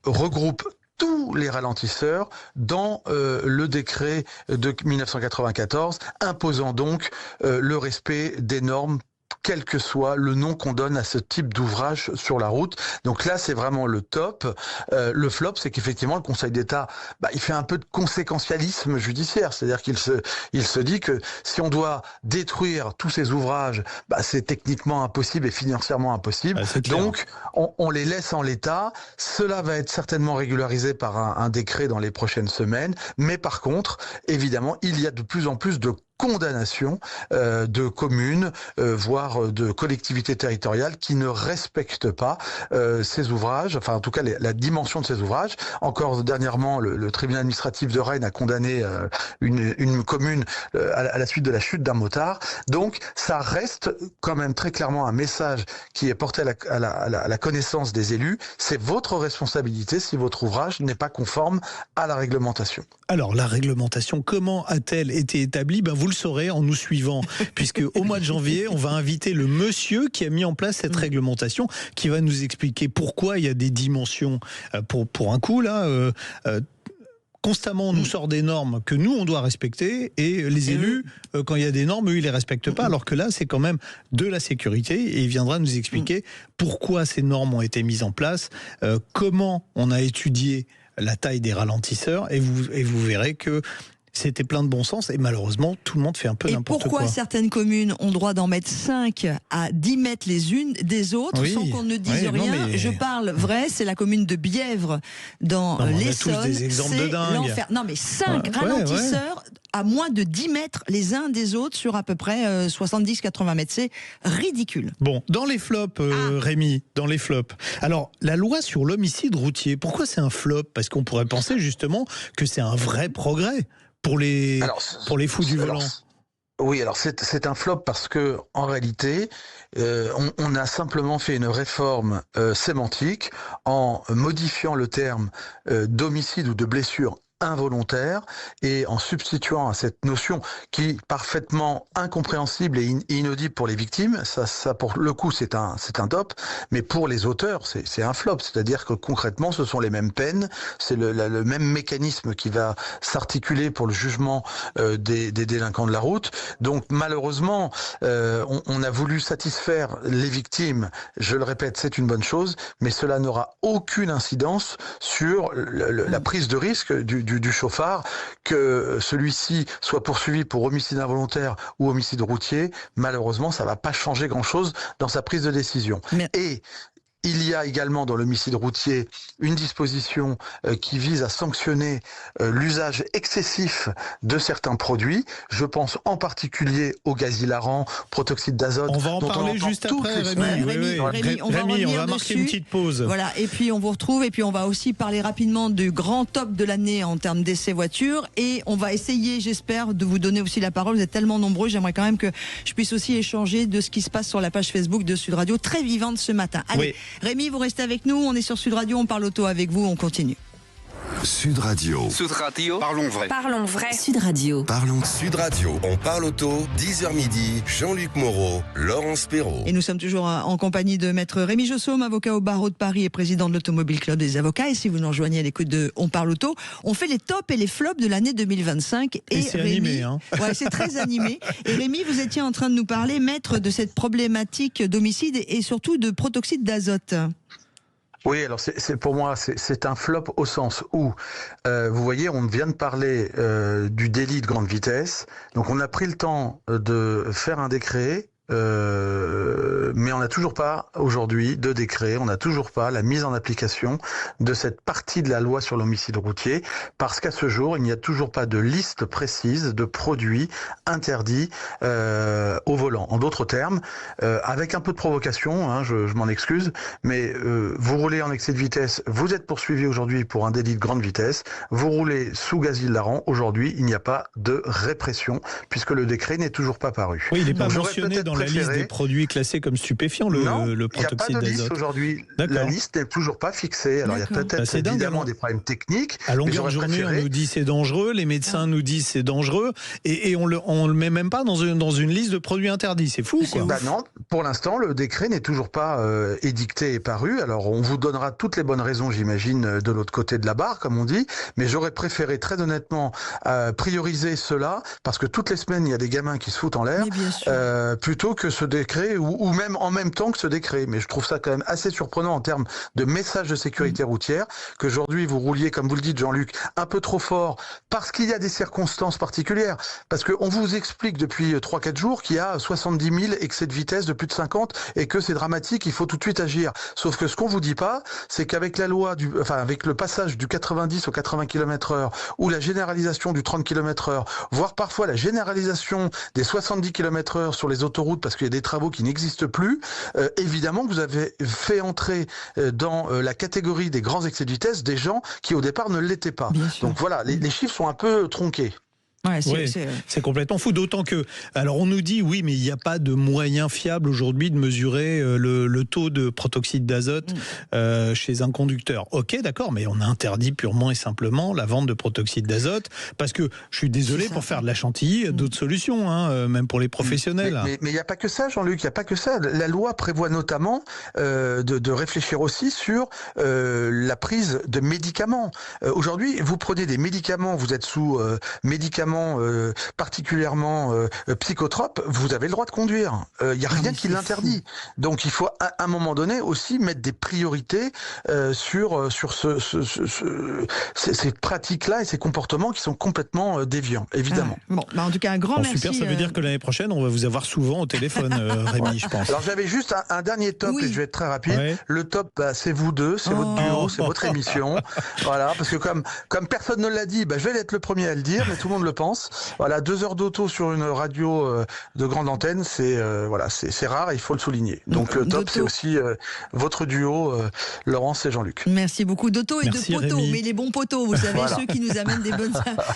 regroupe tous les ralentisseurs dans le décret de 1994, imposant donc le respect des normes, quel que soit le nom qu'on donne à ce type d'ouvrage sur la route. Donc là, c'est vraiment le top. Le flop, c'est qu'effectivement, le Conseil d'État, il fait un peu de conséquentialisme judiciaire. C'est-à-dire qu'il se dit que si on doit détruire tous ces ouvrages, c'est techniquement impossible et financièrement impossible. Donc, on les laisse en l'état. Cela va être certainement régularisé par un décret dans les prochaines semaines. Mais par contre, évidemment, il y a de plus en plus de condamnation de communes, voire de collectivités territoriales qui ne respectent pas ces ouvrages, enfin en tout cas la dimension de ces ouvrages. Encore dernièrement, le tribunal administratif de Rennes a condamné une commune à la suite de la chute d'un motard. Donc ça reste quand même très clairement un message qui est porté à la connaissance des élus. C'est votre responsabilité si votre ouvrage n'est pas conforme à la réglementation. Alors la réglementation, comment a-t-elle été établie ? Vous le saurez en nous suivant, puisque au mois de janvier, on va inviter le monsieur qui a mis en place cette réglementation, qui va nous expliquer pourquoi il y a des dimensions. Pour un coup, là, constamment, on nous sort des normes que nous, on doit respecter, et les élus, quand il y a des normes, eux, ils les respectent pas, alors que là, c'est quand même de la sécurité, et il viendra nous expliquer pourquoi ces normes ont été mises en place, comment on a étudié la taille des ralentisseurs, et vous verrez que c'était plein de bon sens, et malheureusement, tout le monde fait un peu n'importe quoi. Et pourquoi certaines communes ont droit d'en mettre 5 à 10 mètres les unes des autres, sans qu'on ne dise rien. Non, mais... Je parle vrai, c'est la commune de Bièvre, dans l'Essonne. On a tous des exemples de dingue. L'enfer. Non, mais 5 ralentisseurs à moins de 10 mètres les uns des autres sur à peu près 70-80 mètres. C'est ridicule. Bon, dans les flops, Rémi, dans les flops. Alors, la loi sur l'homicide routier, pourquoi c'est un flop ? Parce qu'on pourrait penser justement que c'est un vrai progrès pour les fous du volant. Oui, alors c'est un flop parce que en réalité, on a simplement fait une réforme sémantique en modifiant le terme d'homicide ou de blessure involontaire et en substituant à cette notion qui est parfaitement incompréhensible et inaudible pour les victimes, ça pour le coup c'est un top, mais pour les auteurs c'est un flop, c'est-à-dire que concrètement ce sont les mêmes peines, c'est le même mécanisme qui va s'articuler pour le jugement des délinquants de la route. Donc malheureusement on a voulu satisfaire les victimes, je le répète, c'est une bonne chose, mais cela n'aura aucune incidence sur la prise de risque du chauffard, que celui-ci soit poursuivi pour homicide involontaire ou homicide routier. Malheureusement, ça ne va pas changer grand-chose dans sa prise de décision. Et il y a également dans l'homicide routier une disposition qui vise à sanctionner l'usage excessif de certains produits. Je pense en particulier au gaz hilarant, protoxyde d'azote. On va en parler juste après, Rémi. Rémi, on va marquer une petite pause. Voilà, et puis on vous retrouve, et puis on va aussi parler rapidement du grand top de l'année en termes d'essais voitures, et on va essayer, j'espère, de vous donner aussi la parole. Vous êtes tellement nombreux, j'aimerais quand même que je puisse aussi échanger de ce qui se passe sur la page Facebook de Sud Radio, très vivante ce matin. Allez. Rémi, vous restez avec nous, on est sur Sud Radio, on parle auto avec vous, on continue. Sud Radio. Sud Radio. Parlons vrai. Parlons vrai. Sud Radio. Parlons Sud Radio. On parle auto, 10h midi, Jean-Luc Moreau, Laurence Perrault. Et nous sommes toujours en compagnie de maître Rémi Jossaume, avocat au barreau de Paris et président de l'Automobile Club des avocats. Et si vous nous rejoignez à l'écoute de On parle auto, on fait les tops et les flops de l'année 2025. Et c'est Rémi, animé, hein. Ouais, c'est très animé. Et Rémi, vous étiez en train de nous parler, maître, de cette problématique d'homicide et surtout de protoxyde d'azote. Oui, alors pour moi, c'est un flop au sens où, vous voyez, on vient de parler du délit de grande vitesse. Donc on a pris le temps de faire un décret mais on n'a toujours pas aujourd'hui de décret, on n'a toujours pas la mise en application de cette partie de la loi sur l'homicide routier, parce qu'à ce jour, il n'y a toujours pas de liste précise de produits interdits au volant. En d'autres termes, avec un peu de provocation, hein, je m'en excuse, mais vous roulez en excès de vitesse, vous êtes poursuivi aujourd'hui pour un délit de grande vitesse, vous roulez sous gaz hilarant, aujourd'hui, il n'y a pas de répression, puisque le décret n'est toujours pas paru. Oui, il n'est pas mentionné dans la liste des produits classés comme stupéfiants, le protoxyde d'azote. Il n'y a pas de liste aujourd'hui. La liste n'est toujours pas fixée. Alors, il y a peut-être évidemment des problèmes techniques. À longueur de journée, on nous dit c'est dangereux, les médecins nous disent c'est dangereux, et on le met même pas dans une liste de produits interdits. C'est fou, quoi. Bah non, pour l'instant, le décret n'est toujours pas édicté et paru. Alors, on vous donnera toutes les bonnes raisons, j'imagine, de l'autre côté de la barre, comme on dit, mais j'aurais préféré, très honnêtement, prioriser cela, parce que toutes les semaines, il y a des gamins qui se foutent en l'air, plutôt que ce décret, ou même en même temps que ce décret. Mais je trouve ça quand même assez surprenant en termes de message de sécurité routière, qu'aujourd'hui vous rouliez, comme vous le dites Jean-Luc, un peu trop fort, parce qu'il y a des circonstances particulières. Parce qu'on vous explique depuis 3-4 jours qu'il y a 70 000 excès de vitesse de plus de 50 et que c'est dramatique, il faut tout de suite agir. Sauf que ce qu'on vous dit pas, c'est qu'avec la loi, avec le passage du 90 au 80 km/h, ou la généralisation du 30 km/h, voire parfois la généralisation des 70 km/h sur les autoroutes, parce qu'il y a des travaux qui n'existent plus, évidemment que vous avez fait entrer dans la catégorie des grands excès de vitesse des gens qui au départ ne l'étaient pas. Donc voilà, les chiffres sont un peu tronqués. Ouais, c'est complètement fou, d'autant que, alors on nous dit oui, mais il n'y a pas de moyen fiable aujourd'hui de mesurer le taux de protoxyde d'azote chez un conducteur. Ok, d'accord, mais on a interdit purement et simplement la vente de protoxyde d'azote, parce que je suis désolé, pour faire de la chantilly, d'autres solutions, hein, même pour les professionnels. Mais il n'y a pas que ça, Jean-Luc, il n'y a pas que ça. La loi prévoit notamment de réfléchir aussi sur la prise de médicaments. Aujourd'hui, vous prenez des médicaments, vous êtes sous médicaments particulièrement psychotropes, vous avez le droit de conduire. Il n'y a rien qui l'interdit. Donc il faut à un moment donné aussi mettre des priorités sur ces pratiques-là et ces comportements qui sont complètement déviants, évidemment. Bon, bah en tout cas, un grand merci. Super, ça veut dire que l'année prochaine, on va vous avoir souvent au téléphone, Rémi, je pense. Alors j'avais juste un dernier top, et je vais être très rapide. Ouais. Le top, c'est vous deux, c'est votre duo, c'est votre émission. Voilà, parce que comme personne ne l'a dit, je vais être le premier à le dire, mais tout le monde le pense. Voilà, 2 heures d'auto sur une radio de grande antenne, c'est rare et il faut le souligner. Donc le top, c'est aussi votre duo, Laurence et Jean-Luc. Merci beaucoup d'auto et de poteaux, mais les bons poteaux, vous savez, ceux qui nous amènent des bonnes...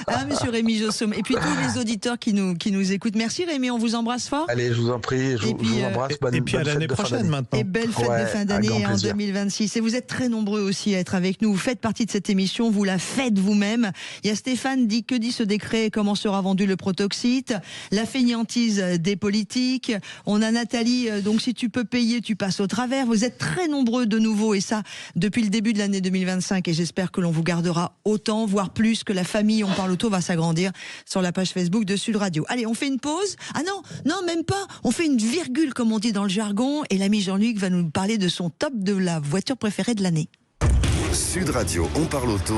Hein, monsieur Rémi Jossaume, et puis tous les auditeurs qui nous écoutent. Merci Rémi, on vous embrasse fort. Allez, je vous en prie, je vous embrasse. Et puis à l'année prochaine maintenant. Et belle fête de fin d'année en 2026. Et vous êtes très nombreux aussi à être avec nous. Vous faites partie de cette émission, vous la faites vous-même. Il y a Stéphane dit, que dit ce décret, comment sera vendu le protoxyde, la fainéantise des politiques. On a Nathalie, donc si tu peux payer, tu passes au travers. Vous êtes très nombreux de nouveau, et ça depuis le début de l'année 2025, et j'espère que l'on vous gardera autant, voire plus, que la famille On Parle Auto va s'agrandir sur la page Facebook de Sud Radio. Allez, on fait une pause. Ah non, même pas. On fait une virgule, comme on dit dans le jargon, et l'ami Jean-Luc va nous parler de son top de la voiture préférée de l'année. Sud Radio, On Parle Auto.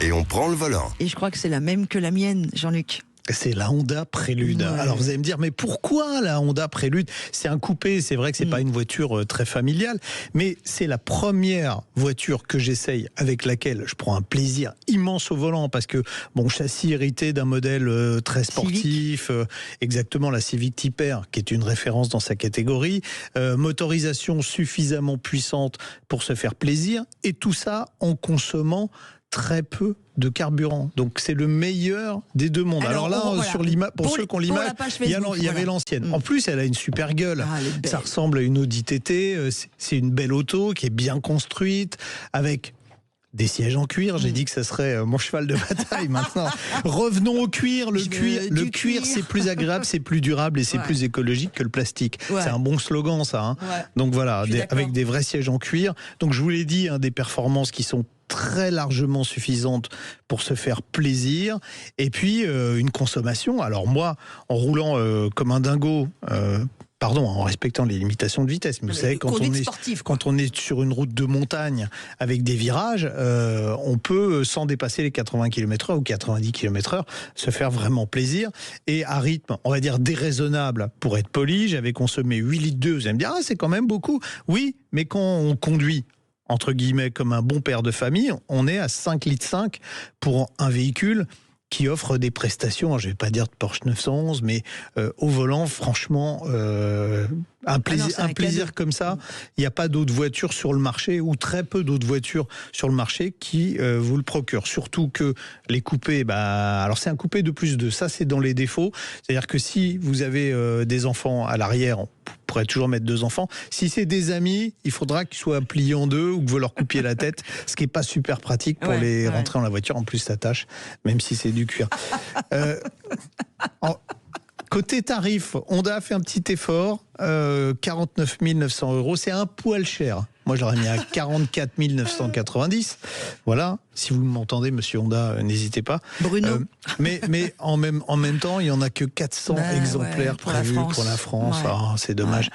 Et on prend le volant. Et je crois que c'est la même que la mienne, Jean-Luc. C'est la Honda Prélude. Ouais. Alors vous allez me dire, mais pourquoi la Honda Prélude? C'est un coupé, c'est vrai que c'est pas une voiture très familiale, mais c'est la première voiture que j'essaye, avec laquelle je prends un plaisir immense au volant, parce que bon, châssis hérité d'un modèle très sportif, exactement, la Civic Type R, qui est une référence dans sa catégorie, motorisation suffisamment puissante pour se faire plaisir, et tout ça en consommant très peu de carburant. Donc c'est le meilleur des deux mondes. Alors là, voilà, sur l'image, pour ceux qui ont l'image, il y avait l'ancienne. En plus, elle a une super gueule. Ça ressemble à une Audi TT. C'est une belle auto qui est bien construite, avec des sièges en cuir. J'ai dit que ça serait mon cheval de bataille maintenant. Revenons au cuir. Le cuir, c'est plus agréable, c'est plus durable et c'est plus écologique que le plastique. C'est un bon slogan, ça. Hein. Donc voilà, avec des vrais sièges en cuir. Donc je vous l'ai dit, des performances qui sont très largement suffisante pour se faire plaisir, et puis une consommation. Alors moi, en roulant comme un dingo, en respectant les limitations de vitesse. Mais vous savez, quand on est sur une route de montagne avec des virages, on peut, sans dépasser les 80 km/h ou 90 km/h, se faire vraiment plaisir. Et à rythme, on va dire déraisonnable, pour être poli, j'avais consommé 8 litres d'eau. Vous allez me dire, c'est quand même beaucoup. Oui, mais quand on conduit, entre guillemets, comme un bon père de famille, on est à 5,5 litres pour un véhicule qui offre des prestations, je ne vais pas dire de Porsche 911, mais au volant, franchement, un plaisir comme ça. Il n'y a pas d'autres voitures sur le marché, ou très peu d'autres voitures sur le marché qui vous le procurent. Surtout que les coupés, alors c'est un coupé de plus 2, ça c'est dans les défauts. C'est-à-dire que si vous avez des enfants à l'arrière, on pourrait toujours mettre 2 enfants. Si c'est des amis, il faudra qu'ils soient pliés en 2 ou que vous leur coupiez la tête, ce qui n'est pas super pratique pour les rentrer dans la voiture. En plus, ça tâche, même si c'est du cuir. Côté tarif, Honda a fait un petit effort, 49 900 €, c'est un poil cher. Moi, je l'aurais mis à 44 990. Voilà. Si vous m'entendez, monsieur Honda, n'hésitez pas. Bruno. Mais en même temps, il n'y en a que 400 exemplaires prévus pour la France. C'est dommage.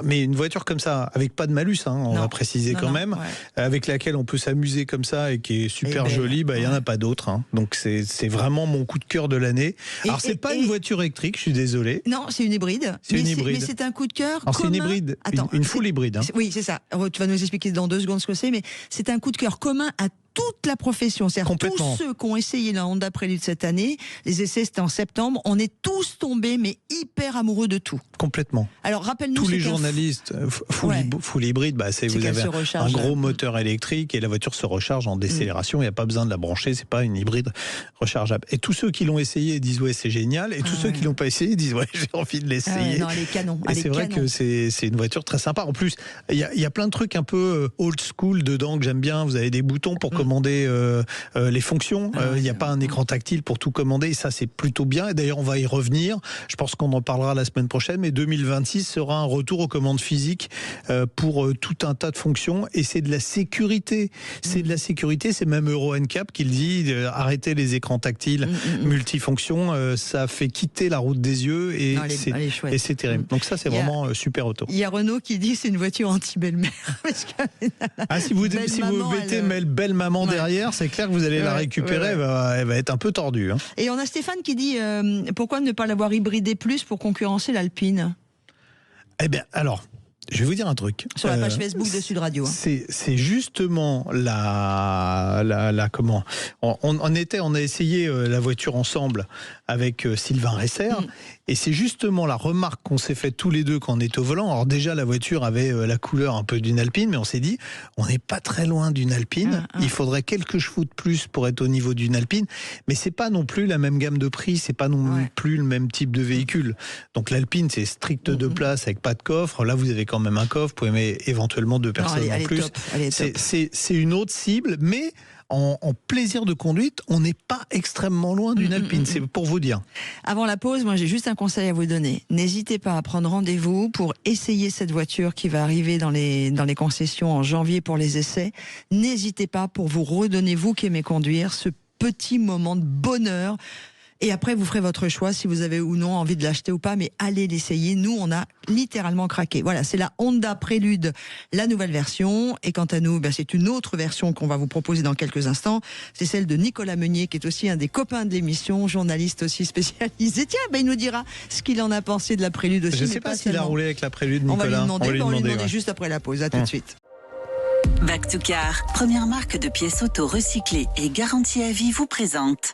Mais une voiture comme ça, avec pas de malus, on va préciser quand même, avec laquelle on peut s'amuser comme ça et qui est super jolie, il n'y en a pas d'autres. Donc c'est vraiment mon coup de cœur de l'année. Alors, c'est pas une voiture électrique, je suis désolé. Non, c'est une hybride. Mais c'est un coup de cœur. Alors, c'est une hybride, une full hybride. Oui, c'est ça. Tu vas nous expliquer dans 2 secondes ce que c'est, mais c'est un coup de cœur commun à toute la profession. C'est-à-dire tous ceux qui ont essayé la Honda Prélude cette année, les essais c'était en septembre, on est tous tombés, mais hyper amoureux de tout. Complètement. Alors rappelle-nous. Tous les journalistes, full hybride, vous avez un gros moteur électrique et la voiture se recharge en décélération, il n'y a pas besoin de la brancher, c'est pas une hybride rechargeable. Et tous ceux qui l'ont essayé disent c'est génial, et tous ceux qui l'ont pas essayé disent j'ai envie de l'essayer. Non, elle est canon. Et c'est vrai que c'est une voiture très sympa. En plus, il y a plein de trucs un peu old school dedans que j'aime bien. Vous avez des boutons pour commander les fonctions. Il n'y a pas un écran tactile pour tout commander, et ça c'est plutôt bien. Et d'ailleurs, on va y revenir. Je pense qu'on en parlera la semaine prochaine, mais 2026 sera un retour aux commandes physiques pour tout un tas de fonctions, et c'est de la sécurité. C'est de la sécurité. C'est même Euro NCAP qui le dit. Arrêter les écrans tactiles multifonctions, ça fait quitter la route des yeux, et c'est terrible. Donc ça, c'est vraiment super auto. Il y a Renault qui dit c'est une voiture anti-belle-mère. Si vous mettez belle maman derrière, c'est clair que vous allez la récupérer, elle va être un peu tordue. Et on a Stéphane qui dit pourquoi ne pas l'avoir hybridé plus pour concurrencer l'Alpine ? Eh bien, alors, je vais vous dire un truc. Sur la page Facebook de Sud Radio. C'est justement comment on a essayé la voiture ensemble avec Sylvain Resser, et c'est justement la remarque qu'on s'est fait tous les deux quand on est au volant. Alors déjà, la voiture avait la couleur un peu d'une Alpine, mais on s'est dit, on n'est pas très loin d'une Alpine. Il faudrait quelques chevaux de plus pour être au niveau d'une Alpine, mais c'est pas non plus la même gamme de prix, c'est pas non plus le même type de véhicule. Donc l'Alpine, c'est strict 2 places avec pas de coffre. Là, vous avez quand même un coffre, vous pouvez mettre éventuellement 2 personnes en plus. C'est une autre cible, mais en plaisir de conduite, on n'est pas extrêmement loin d'une Alpine, c'est pour vous dire. Avant la pause, moi j'ai juste un conseil à vous donner. N'hésitez pas à prendre rendez-vous pour essayer cette voiture qui va arriver dans les concessions en janvier pour les essais. N'hésitez pas, pour vous redonner, vous qui aimez conduire, ce petit moment de bonheur. Et après, vous ferez votre choix si vous avez ou non envie de l'acheter ou pas, mais allez l'essayer. Nous, on a littéralement craqué. Voilà, c'est la Honda Prélude, la nouvelle version. Et quant à nous, c'est une autre version qu'on va vous proposer dans quelques instants. C'est celle de Nicolas Meunier, qui est aussi un des copains de l'émission, journaliste aussi spécialisé. Tiens, il nous dira ce qu'il en a pensé de la Prélude aussi. Je ne sais pas s'il a roulé avec la Prélude, Nicolas. On va lui demander juste après la pause. À tout de suite. Back to Car, première marque de pièces auto recyclées et garantie à vie, vous présente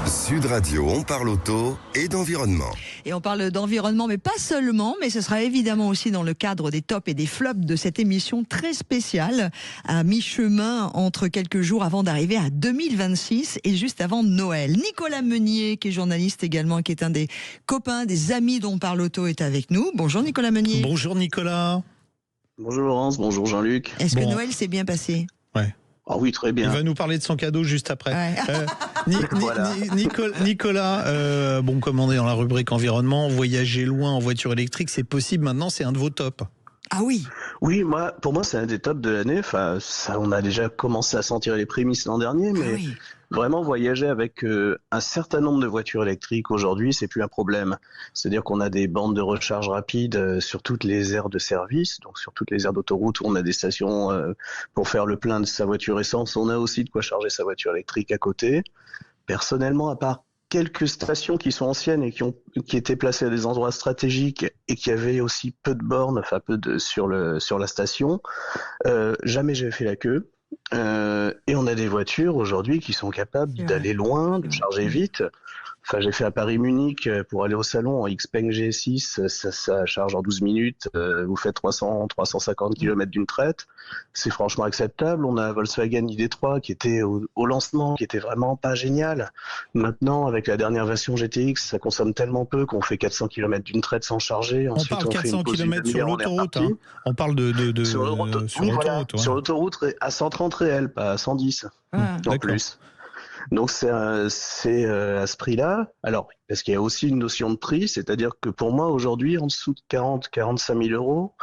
Sud Radio, on parle auto et d'environnement. Et on parle d'environnement, mais pas seulement, mais ce sera évidemment aussi dans le cadre des tops et des flops de cette émission très spéciale, à mi-chemin entre quelques jours avant d'arriver à 2026 et juste avant Noël. Nicolas Meunier, qui est journaliste également, qui est un des copains, des amis dont parle auto, est avec nous. Bonjour Nicolas Meunier. Bonjour Nicolas. Bonjour Laurence, bonjour Jean-Luc. Est-ce que Noël s'est bien passé ? Ah oui, très bien. Il va nous parler de son cadeau juste après. Nicolas, comme on est dans la rubrique environnement, voyager loin en voiture électrique, c'est possible maintenant, c'est un de vos tops. Ah oui. Oui, pour moi, c'est un des tops de l'année. Enfin, on a déjà commencé à sentir les prémices l'an dernier, mais vraiment voyager avec un certain nombre de voitures électriques aujourd'hui, c'est plus un problème. C'est-à-dire qu'on a des bandes de recharge rapide sur toutes les aires de service, donc sur toutes les aires d'autoroute où on a des stations pour faire le plein de sa voiture essence. On a aussi de quoi charger sa voiture électrique à côté. Personnellement, à part quelques stations qui sont anciennes et qui étaient placées à des endroits stratégiques et qui avaient aussi peu de bornes, enfin sur la station, jamais j'ai fait la queue. Et on a des voitures aujourd'hui qui sont capables d'aller loin, de charger vite. Enfin, j'ai fait à Paris-Munich pour aller au salon en Xpeng G6, ça charge en 12 minutes, vous faites 350 km d'une traite, c'est franchement acceptable. On a Volkswagen ID3 qui était au lancement, qui était vraiment pas génial. Maintenant, avec la dernière version GTX, ça consomme tellement peu qu'on fait 400 km d'une traite sans charger. Ensuite, on parle 400 km sur l'autoroute, hein. On parle sur l'autoroute. Sur l'autoroute à 130 réels, pas à 110 en plus. Donc c'est à ce prix-là. Alors, parce qu'il y a aussi une notion de prix, c'est-à-dire que pour moi, aujourd'hui, en dessous de 40-45 000 euros,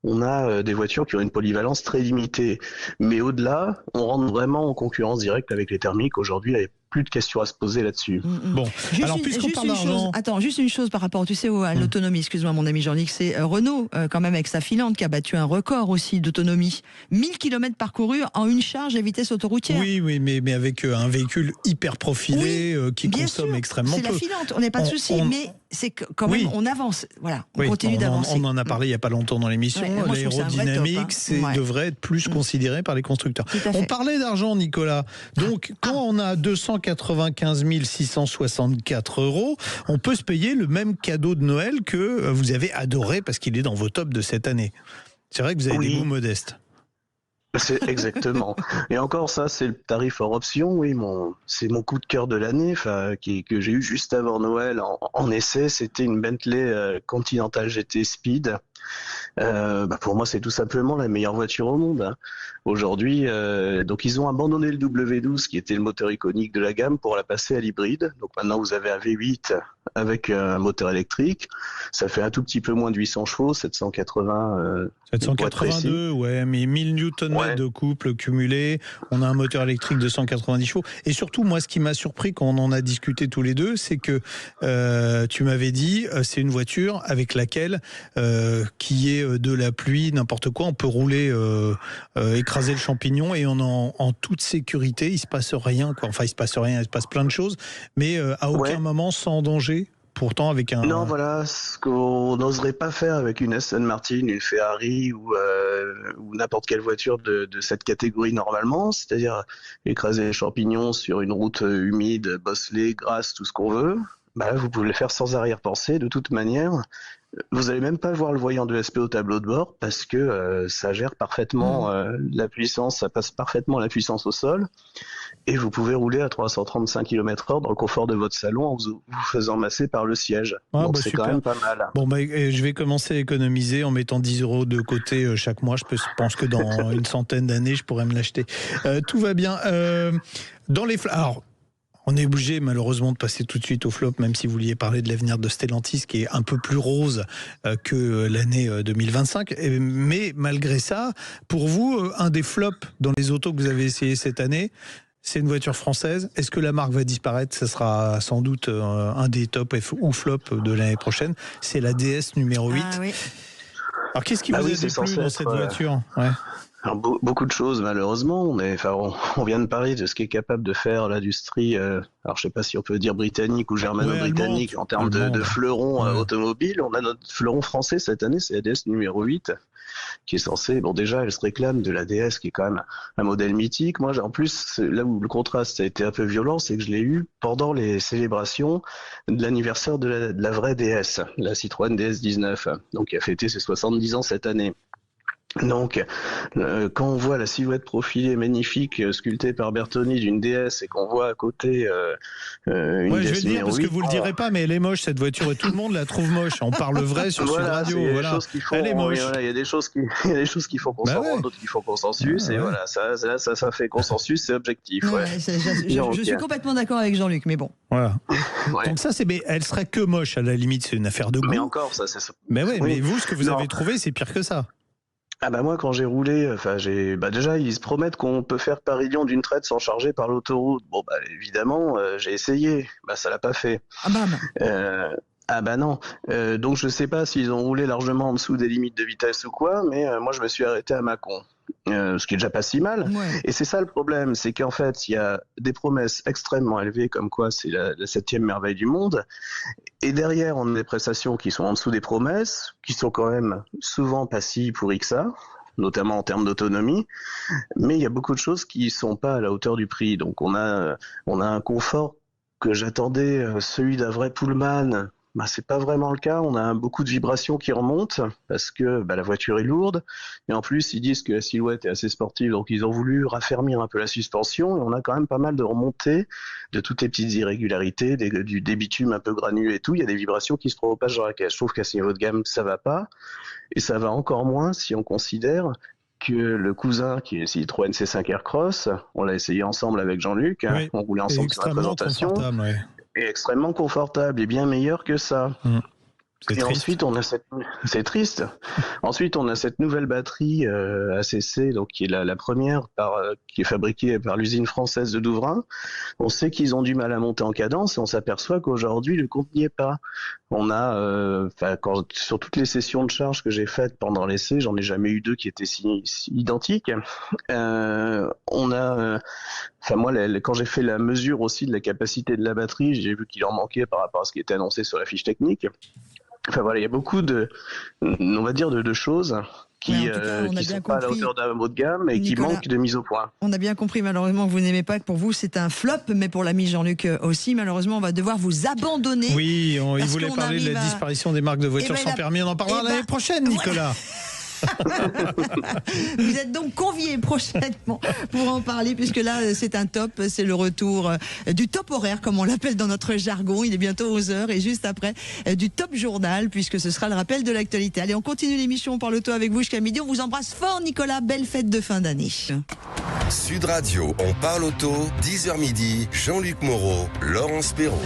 on a des voitures qui ont une polyvalence très limitée. Mais au-delà, on rentre vraiment en concurrence directe avec les thermiques. Aujourd'hui, il n'y a plus de questions à se poser là-dessus. Bon, alors puisqu'on parle d'argent... Attends, juste une chose par rapport, à l'autonomie. Excuse-moi, mon ami Jean-Luc, c'est Renault, quand même, avec sa Filante, qui a battu un record aussi d'autonomie. 1000 km parcourus en une charge à vitesse autoroutière. Oui, mais avec un véhicule hyper profilé qui consomme extrêmement peu. C'est la Filante, on n'a pas de souci, mais c'est quand même, on avance. Voilà, on continue d'avancer. On en a parlé il n'y a pas longtemps dans l'émission. L'aérodynamique, devrait être plus considéré par les constructeurs. On parlait d'argent, Nicolas. Donc, quand on a 295 664 euros, on peut se payer le même cadeau de Noël que vous avez adoré parce qu'il est dans vos tops de cette année. C'est vrai que vous avez des goûts modestes. C'est exactement. Et encore ça, c'est le tarif hors option. Oui, c'est mon coup de cœur de l'année, que j'ai eu juste avant Noël en essai. C'était une Bentley Continental GT Speed. Pour moi, c'est tout simplement la meilleure voiture au monde. Hein. Aujourd'hui, donc ils ont abandonné le W12 qui était le moteur iconique de la gamme pour la passer à l'hybride. Donc maintenant, vous avez un V8 avec un moteur électrique. Ça fait un tout petit peu moins de 800 chevaux, 782, ouais, mais 1000 Nm de couple cumulé. On a un moteur électrique de 190 chevaux. Et surtout, moi, ce qui m'a surpris quand on en a discuté tous les deux, c'est que tu m'avais dit, c'est une voiture avec laquelle, qui est de la pluie, n'importe quoi, on peut rouler, écraser le champignon et en toute sécurité, il se passe rien, quoi. Enfin, il se passe rien, il se passe plein de choses, mais à aucun moment sans danger. Pourtant, avec un... Non, voilà, ce qu'on n'oserait pas faire avec une Aston Martin, une Ferrari ou n'importe quelle voiture de cette catégorie normalement, c'est-à-dire écraser les champignons sur une route humide, bosselée, grasse, tout ce qu'on veut. Vous pouvez le faire sans arrière-pensée, de toute manière. Vous n'allez même pas voir le voyant de SP au tableau de bord parce que ça gère parfaitement la puissance, ça passe parfaitement la puissance au sol et vous pouvez rouler à 335 km/h dans le confort de votre salon en vous faisant masser par le siège. Donc c'est quand même pas mal. Bon, je vais commencer à économiser en mettant 10 euros de côté chaque mois. Je pense que dans une centaine d'années, je pourrais me l'acheter. Tout va bien. Dans les... Alors, on est obligé malheureusement de passer tout de suite au flop, même si vous vouliez parler de l'avenir de Stellantis qui est un peu plus rose que l'année 2025. Mais malgré ça, pour vous, un des flops dans les autos que vous avez essayé cette année, c'est une voiture française. Est-ce que la marque va disparaître? Ce sera sans doute un des tops ou flops de l'année prochaine. C'est la DS numéro 8. Ah, oui. Alors qu'est-ce qui vous a déplu dans cette voiture? Alors, beaucoup de choses malheureusement. On vient de parler de ce qu'est capable de faire l'industrie. Alors je sais pas si on peut dire britannique ou germano-britannique en termes de fleurons automobiles. On a notre fleuron français cette année, c'est la DS numéro 8, qui est censée. Bon, déjà, elle se réclame de la DS, qui est quand même un modèle mythique. Moi, en plus, là où le contraste a été un peu violent, c'est que je l'ai eu pendant les célébrations de l'anniversaire de la vraie DS, la Citroën DS 19, donc qui a fêté ses 70 ans cette année. Donc, quand on voit la silhouette profilée magnifique sculptée par Bertoni d'une DS et qu'on voit à côté une DS je vais le dire parce que vous le direz pas, mais elle est moche cette voiture et tout le monde la trouve moche. On parle vrai sur Sud Radio. Elle est moche. Il y a des choses qui font consensus, d'autres qui font consensus, et voilà, ça fait consensus, c'est objectif. Je suis complètement d'accord avec Jean-Luc, mais bon. Voilà. Donc ça, mais elle serait que moche à la limite, c'est une affaire de goût. Mais encore, ça, c'est. Mais mais vous, ce que vous avez trouvé, c'est pire que ça. Ah bah moi quand j'ai roulé, déjà ils se promettent qu'on peut faire Paris-Lyon d'une traite sans charger par l'autoroute. Bon bah évidemment j'ai essayé, bah ça l'a pas fait. Ah bam. Ah bah non, donc je sais pas s'ils ont roulé largement en dessous des limites de vitesse ou quoi, mais moi je me suis arrêté à Mâcon. Ce qui est déjà pas si mal. Ouais. Et c'est ça le problème, c'est qu'en fait, il y a des promesses extrêmement élevées, comme quoi c'est la 7e merveille du monde. Et derrière, on a des prestations qui sont en dessous des promesses, qui sont quand même souvent pas si pourries que ça, notamment en termes d'autonomie. Mais il y a beaucoup de choses qui sont pas à la hauteur du prix. Donc on a un confort que j'attendais, celui d'un vrai Pullman. Bah, c'est pas vraiment le cas. On a beaucoup de vibrations qui remontent parce que la voiture est lourde. Et en plus, ils disent que la silhouette est assez sportive, donc ils ont voulu raffermir un peu la suspension. Et on a quand même pas mal de remontées de toutes les petites irrégularités, des bitumes un peu granuleux et tout. Il y a des vibrations qui se propagent dans la caisse. Je trouve qu'à ce niveau de gamme, ça va pas. Et ça va encore moins si on considère que le cousin qui est Citroën C5 Aircross, on l'a essayé ensemble avec Jean-Luc, Oui, on roulait ensemble sur la présentation. Ouais. Est extrêmement confortable et bien meilleur que ça. C'est et triste. ensuite, c'est triste. Ensuite, on a cette nouvelle batterie ACC, donc qui est la première qui est fabriquée par l'usine française de Douvrin. On sait qu'ils ont du mal à monter en cadence et on s'aperçoit qu'aujourd'hui, le compte n'y est pas. On a, sur toutes les sessions de charge que j'ai faites pendant l'essai, j'en ai jamais eu deux qui étaient si identiques. On a, moi, quand j'ai fait la mesure aussi de la capacité de la batterie, j'ai vu qu'il en manquait par rapport à ce qui était annoncé sur la fiche technique. Enfin voilà, il y a beaucoup de choses qui ne sont pas à la hauteur d'un mot de gamme et qui manquent de mise au point. On a bien compris malheureusement que vous n'aimez pas, que pour vous c'est un flop, mais pour l'ami Jean-Luc aussi, malheureusement on va devoir vous abandonner. Oui, il voulait parler de la disparition des marques de voitures sans permis, on en parlera l'année prochaine, Nicolas. Vous êtes donc conviés prochainement pour en parler, puisque là c'est un top, c'est le retour du top horaire comme on l'appelle dans notre jargon. Il est bientôt 11h et juste après du top journal, puisque ce sera le rappel de l'actualité. Allez, on continue l'émission, on parle auto avec vous jusqu'à midi. On vous embrasse fort Nicolas, belle fête de fin d'année. Sud Radio, on parle auto, 10h midi, Jean-Luc Moreau, Laurence Perrault.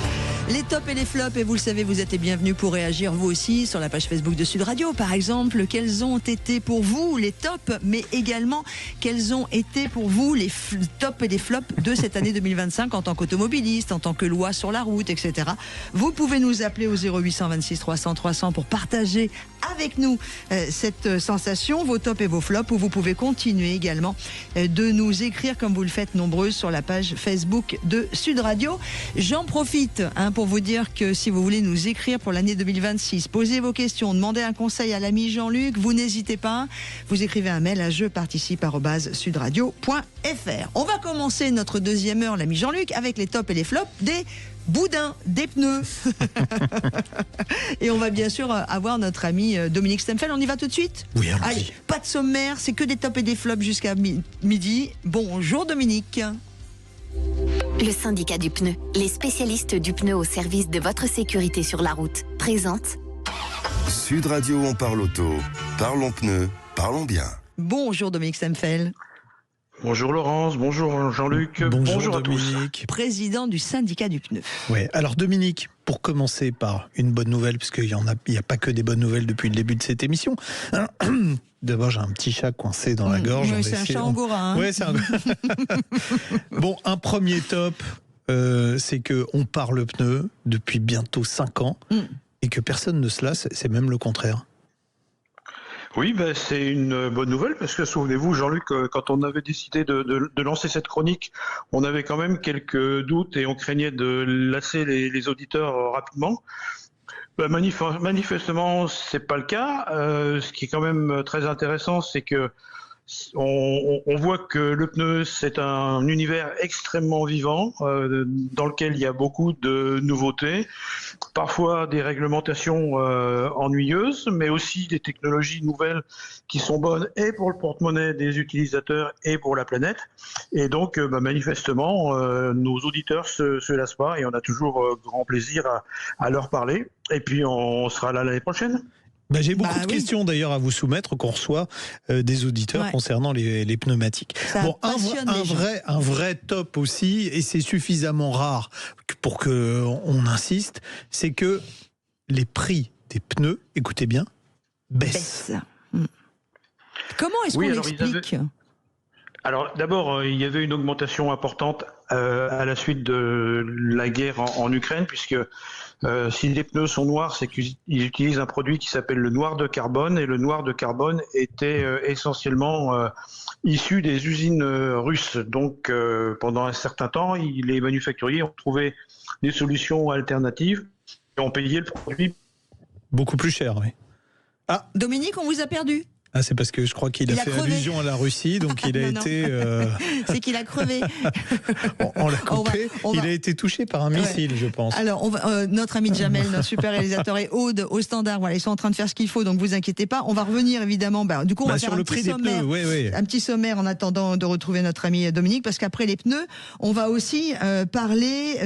Les tops et les flops, et vous le savez, vous êtes les bienvenus pour réagir vous aussi sur la page Facebook de Sud Radio. Par exemple, quels ont été pour vous les tops, mais également quels ont été pour vous les tops et les flops de cette année 2025 en tant qu'automobiliste, en tant que loi sur la route, etc. Vous pouvez nous appeler au 0826 300 300 pour partager avec nous cette sensation, vos tops et vos flops, ou vous pouvez continuer également de nous écrire comme vous le faites nombreux sur la page Facebook de Sud Radio. J'en profite pour vous dire que si vous voulez nous écrire pour l'année 2026, posez vos questions, demandez un conseil à l'ami Jean-Luc, vous n'hésitez pas, vous écrivez un mail à jeparticipe@sudradio.fr. On va commencer notre deuxième heure, l'ami Jean-Luc, avec les tops et les flops des boudins, des pneus. Et on va bien sûr avoir notre ami Dominique Stemfel. On y va tout de suite ? Oui, allez, pas de sommaire, c'est que des tops et des flops jusqu'à midi. Bonjour Dominique. Le syndicat du pneu, les spécialistes du pneu au service de votre sécurité sur la route, présente Sud Radio, on parle auto, parlons pneus, parlons bien. Bonjour Dominique Stemfel. Bonjour Laurence, bonjour Jean-Luc, bonjour à Dominique. Tous. Président du syndicat du pneu. Oui, alors Dominique, pour commencer par une bonne nouvelle, puisqu'il n'y a pas que des bonnes nouvelles depuis le début de cette émission. D'abord, j'ai un petit chat coincé dans la gorge. Oui, c'est un chat angora. Oui, c'est un... Bon, un premier top, c'est qu'on parle pneu depuis bientôt 5 ans et que personne ne se lasse, c'est même le contraire. Oui, c'est une bonne nouvelle parce que souvenez-vous, Jean-Luc, quand on avait décidé de lancer cette chronique, on avait quand même quelques doutes et on craignait de lasser les auditeurs rapidement. Manifestement, c'est pas le cas. Ce qui est quand même très intéressant, c'est que on voit que le pneu, c'est un univers extrêmement vivant dans lequel il y a beaucoup de nouveautés, parfois des réglementations ennuyeuses, mais aussi des technologies nouvelles qui sont bonnes et pour le porte-monnaie des utilisateurs et pour la planète. Et donc, manifestement, nos auditeurs se lassent pas et on a toujours grand plaisir à leur parler. Et puis, on sera là l'année prochaine. J'ai beaucoup de questions d'ailleurs à vous soumettre qu'on reçoit des auditeurs concernant les pneumatiques. Un vrai top aussi, et c'est suffisamment rare pour qu'on insiste, c'est que les prix des pneus, écoutez bien, baissent. Comment est-ce qu'on l'explique ? Alors d'abord, il y avait une augmentation importante à la suite de la guerre en Ukraine, puisque si les pneus sont noirs, c'est qu'ils utilisent un produit qui s'appelle le noir de carbone, et le noir de carbone était essentiellement issu des usines russes. Donc pendant un certain temps, les manufacturiers ont trouvé des solutions alternatives et ont payé le produit beaucoup plus cher, oui. Ah, Dominique, on vous a perdu. Ah, c'est parce que je crois qu'il a fait crevé. Allusion à la Russie, donc il a été... C'est qu'il a crevé. On l'a coupé, il a été touché par un missile, je pense. Alors, notre ami Jamel, notre super réalisateur, et Aude au standard, voilà, ils sont en train de faire ce qu'il faut, donc vous inquiétez pas. On va revenir évidemment, du coup on va faire un petit sommaire, un petit sommaire en attendant de retrouver notre ami Dominique, parce qu'après les pneus, on va aussi parler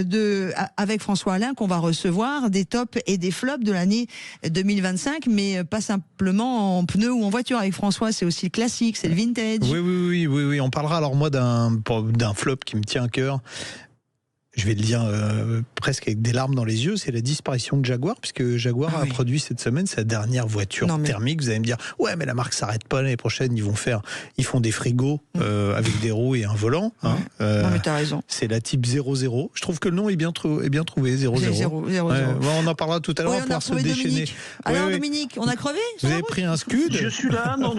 avec François Alain, qu'on va recevoir, des tops et des flops de l'année 2025, mais pas simplement en pneus ou en voiture. Avec François, c'est aussi le classique, c'est le vintage. Oui. On parlera alors moi d'un flop qui me tient à cœur. Je vais le dire presque avec des larmes dans les yeux, c'est la disparition de Jaguar, puisque Jaguar a produit cette semaine sa dernière voiture thermique. Vous allez me dire, ouais, mais la marque s'arrête pas l'année prochaine, ils font des frigos avec des roues et un volant. Non, mais t'as raison. C'est la Type 00. Je trouve que le nom est bien trouvé, 00. On en parlera tout à l'heure, on va pouvoir se déchaîner. Alors Dominique, on a crevé? Vous avez pris un scud? Je suis là, non,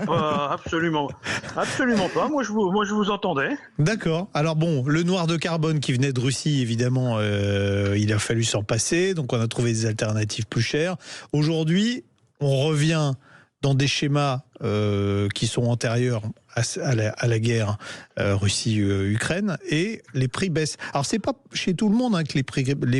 pas, absolument pas. Moi, je vous entendais. D'accord. Alors bon, le noir de carbone qui venait de Russie, évidemment, il a fallu s'en passer, donc on a trouvé des alternatives plus chères. Aujourd'hui, on revient dans des schémas qui sont antérieurs à la guerre Russie-Ukraine, et les prix baissent. Alors c'est pas chez tout le monde que les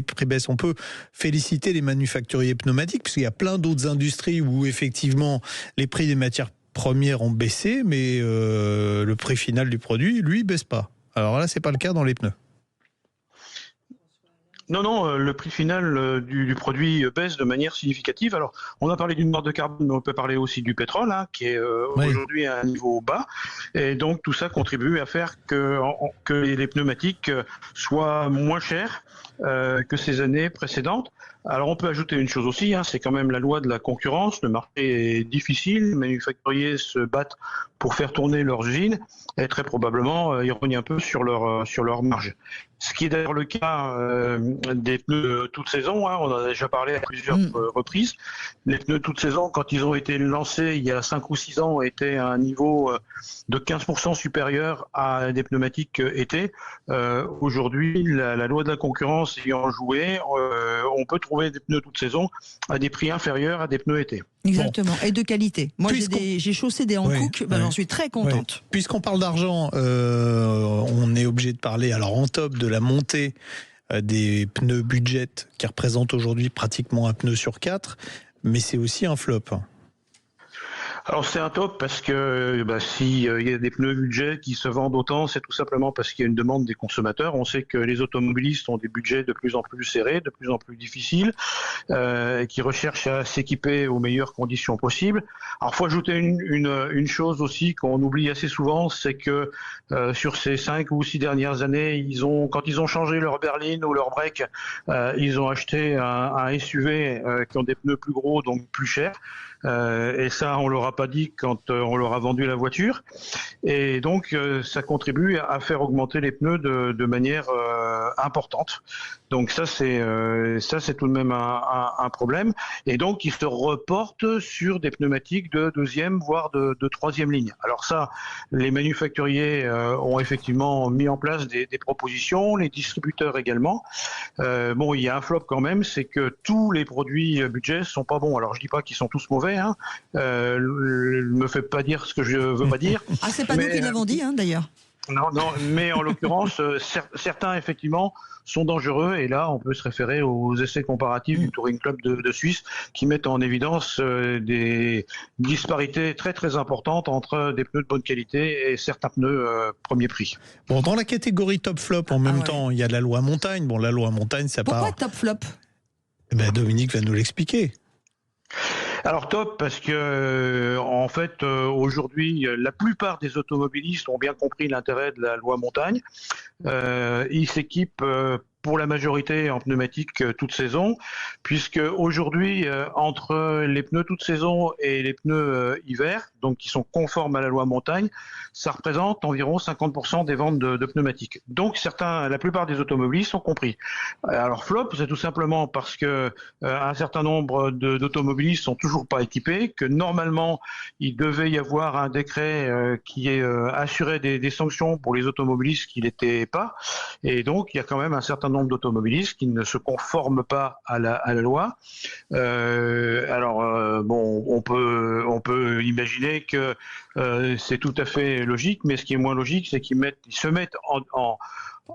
prix baissent. On peut féliciter les manufacturiers pneumatiques, puisqu'il y a plein d'autres industries où effectivement les prix des matières premières ont baissé, mais le prix final du produit, lui, baisse pas. Alors là, c'est pas le cas dans les pneus. Non, le prix final du produit baisse de manière significative. Alors, on a parlé du noir de carbone, mais on peut parler aussi du pétrole, qui est aujourd'hui à un niveau bas. Et donc, tout ça contribue à faire que les pneumatiques soient moins chers que ces années précédentes. Alors, on peut ajouter une chose aussi, c'est quand même la loi de la concurrence. Le marché est difficile, les manufacturiers se battent pour faire tourner leurs usines, et très probablement, ils rognent un peu sur leur marge. Ce qui est d'ailleurs le cas des pneus toute saison, on en a déjà parlé à plusieurs reprises. Les pneus toute saison, quand ils ont été lancés il y a 5 ou 6 ans, étaient à un niveau de 15% supérieur à des pneumatiques été. Aujourd'hui, la loi de la concurrence ayant joué, on peut trouver des pneus toute saison à des prix inférieurs à des pneus été. Exactement, et de qualité. Moi, j'ai chaussé des Hankook, j'en suis très contente. Puisqu'on parle d'argent, on est obligé de parler, alors en top, de la montée des pneus budget qui représentent aujourd'hui pratiquement un pneu sur 4, mais c'est aussi un flop. Alors c'est un top parce que si il y a des pneus budget qui se vendent autant, c'est tout simplement parce qu'il y a une demande des consommateurs. On sait que les automobilistes ont des budgets de plus en plus serrés, de plus en plus difficiles, et qui recherchent à s'équiper aux meilleures conditions possibles. Alors faut ajouter une chose aussi qu'on oublie assez souvent, c'est que sur ces 5 ou 6 dernières années, quand ils ont changé leur berline ou leur break, ils ont acheté un SUV qui ont des pneus plus gros, donc plus chers. Et ça, on leur a pas dit quand on leur a vendu la voiture. Et donc, ça contribue à faire augmenter les pneus de manière importante. Donc ça, c'est tout de même un problème. Et donc, ils se reportent sur des pneumatiques de 2e, voire de 3e ligne. Alors ça, les manufacturiers ont effectivement mis en place des propositions, les distributeurs également. Il y a un flop quand même, c'est que tous les produits budget sont pas bons. Alors, je dis pas qu'ils sont tous mauvais, me fait pas dire ce que je veux pas dire. Ah, c'est pas nous qui l'avons dit, d'ailleurs. Non, mais en l'occurrence, certains, effectivement, sont dangereux, et là, on peut se référer aux essais comparatifs du Touring Club de Suisse, qui mettent en évidence des disparités très, très importantes entre des pneus de bonne qualité et certains pneus premier prix. Bon, dans la catégorie top flop, en même temps, il y a la loi montagne. Bon, la loi montagne, ça part... Pourquoi top flop? Dominique va nous l'expliquer. Alors top parce que en fait aujourd'hui la plupart des automobilistes ont bien compris l'intérêt de la loi montagne. Ils s'équipent pour la majorité en pneumatique toute saison, puisque aujourd'hui, entre les pneus toute saison et les pneus hiver, donc qui sont conformes à la loi montagne, ça représente environ 50% des ventes de pneumatiques. Donc la plupart des automobilistes ont compris. Alors flop, c'est tout simplement parce que un certain nombre d'automobilistes sont toujours pas équipés, que normalement il devait y avoir un décret qui assurait des sanctions pour les automobilistes qui l'étaient pas, et donc il y a quand même un certain nombre d'automobilistes qui ne se conforment pas à la loi. On peut imaginer que c'est tout à fait logique, mais ce qui est moins logique, c'est qu'ils se mettent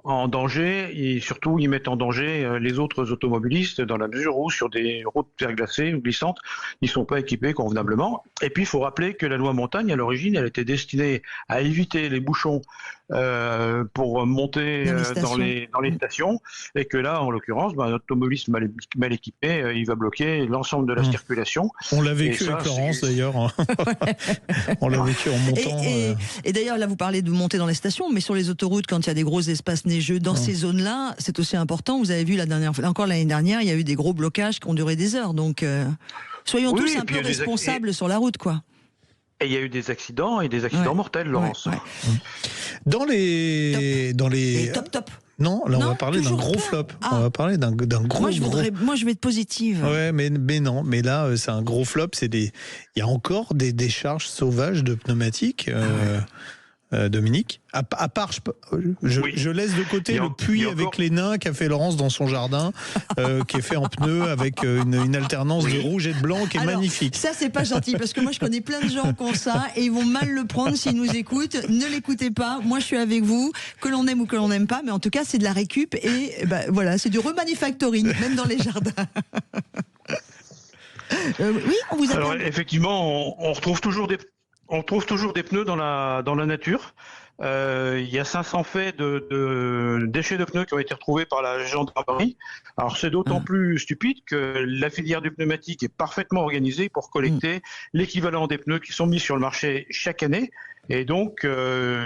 en danger, et surtout ils mettent en danger les autres automobilistes, dans la mesure où sur des routes verglacées ou glissantes, ils ne sont pas équipés convenablement. Et puis il faut rappeler que la loi montagne, à l'origine, elle était destinée à éviter les bouchons pour monter dans les stations, et que là, en l'occurrence, un automobiliste mal équipé, il va bloquer l'ensemble de la circulation. On l'a vécu avec Laurence d'ailleurs. On l'a vécu en montant. Et d'ailleurs, là, vous parlez de monter dans les stations, mais sur les autoroutes, quand il y a des gros espaces neigeux, dans ces zones-là, c'est aussi important. Vous avez vu encore l'année dernière, il y a eu des gros blocages qui ont duré des heures. Donc, soyons tous un peu responsables sur la route, quoi. Et il y a eu des accidents mortels, Laurence. Dans les top. Non, là on va parler d'un gros flop. On va parler d'un gros. Moi je vais être positive. Ouais, mais non, mais là c'est un gros flop. Il y a encore des décharges sauvages de pneumatiques. Dominique, à part, je laisse de côté le puits avec les nains qu'a fait Laurence dans son jardin, qui est fait en pneus avec une alternance de rouge et de blanc qui est magnifique. Ça, c'est pas gentil, parce que moi, je connais plein de gens qui ont ça et ils vont mal le prendre s'ils nous écoutent. Ne l'écoutez pas. Moi, je suis avec vous, que l'on aime ou que l'on n'aime pas, mais en tout cas, c'est de la récup et voilà, c'est du remanufacturing, même dans les jardins. Oui, on vous appelle. Alors, effectivement, on retrouve toujours des pneus dans la nature. Il y a 500 faits de déchets de pneus qui ont été retrouvés par la gendarmerie. Alors c'est d'autant plus stupide que la filière du pneumatique est parfaitement organisée pour collecter l'équivalent des pneus qui sont mis sur le marché chaque année. Et donc,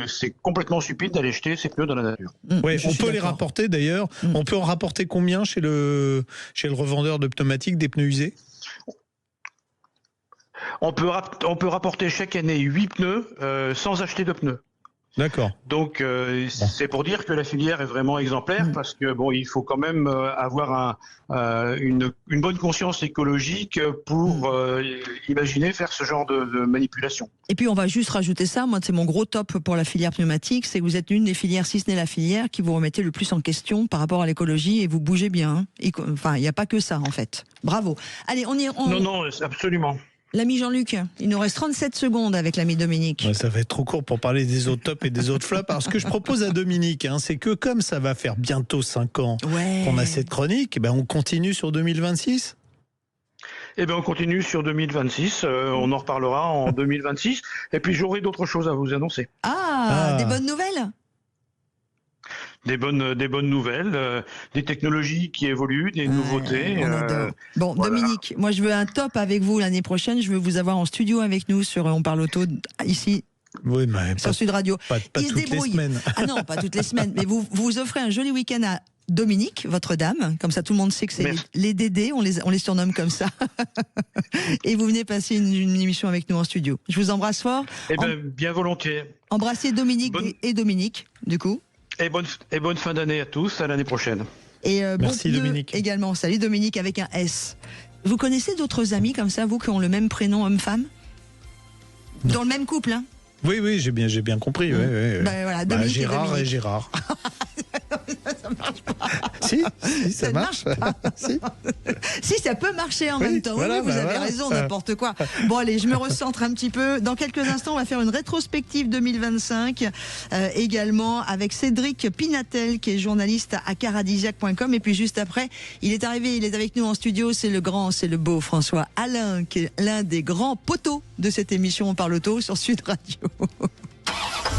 c'est complètement stupide d'aller jeter ces pneus dans la nature. Oui, on peut les rapporter d'ailleurs. On peut en rapporter combien chez le revendeur de pneumatiques des pneus usés ? On peut rapporter chaque année 8 pneus sans acheter de pneus. D'accord. Donc c'est pour dire que la filière est vraiment exemplaire, parce que il faut quand même avoir une bonne conscience écologique pour imaginer faire ce genre de manipulation. Et puis on va juste rajouter ça, moi c'est mon gros top pour la filière pneumatique, c'est que vous êtes l'une des filières, si ce n'est la filière, qui vous remettez le plus en question par rapport à l'écologie, et vous bougez bien. Enfin, il n'y a pas que ça en fait. Bravo. Allez, Non, absolument. L'ami Jean-Luc, il nous reste 37 secondes avec l'ami Dominique. Ouais, ça va être trop court pour parler des autres tops et des autres flops. Alors ce que je propose à Dominique, c'est que comme ça va faire bientôt 5 ans qu'on a cette chronique, on continue sur 2026 ? On continue sur 2026, on en reparlera en 2026, et puis j'aurai d'autres choses à vous annoncer. Des bonnes nouvelles ? Des bonnes nouvelles, des technologies qui évoluent, des nouveautés. Bon, voilà. Dominique, moi je veux un top avec vous l'année prochaine. Je veux vous avoir en studio avec nous sur On Parle Auto ici. Oui, mais sur Sud Radio. Pas toutes les semaines. Ah non, pas toutes les semaines. Mais vous offrez un joli week-end à Dominique, votre dame. Comme ça, tout le monde sait que c'est les Dédés. On les surnomme comme ça. Et vous venez passer une émission avec nous en studio. Je vous embrasse fort. Bien volontiers. Embrassez Dominique et Dominique, du coup. Et bonne fin d'année à tous, à l'année prochaine. Et merci Dominique. Également, salut Dominique avec un S. Vous connaissez d'autres amis comme ça, vous, qui ont le même prénom homme-femme ? Dans le même couple, hein ? Oui, j'ai bien compris. Voilà, Dominique Gérard et Gérard. Ça marche pas. Si, ça marche. Si, ça peut marcher en même temps. Voilà, oui, vous avez raison, n'importe quoi. Bon, allez, je me recentre un petit peu. Dans quelques instants, on va faire une rétrospective 2025, également avec Cédric Pinatel, qui est journaliste à caradisiac.com. Et puis juste après, il est avec nous en studio. C'est le beau François Alain, qui est l'un des grands poteaux de cette émission On Parle Auto sur Sud Radio.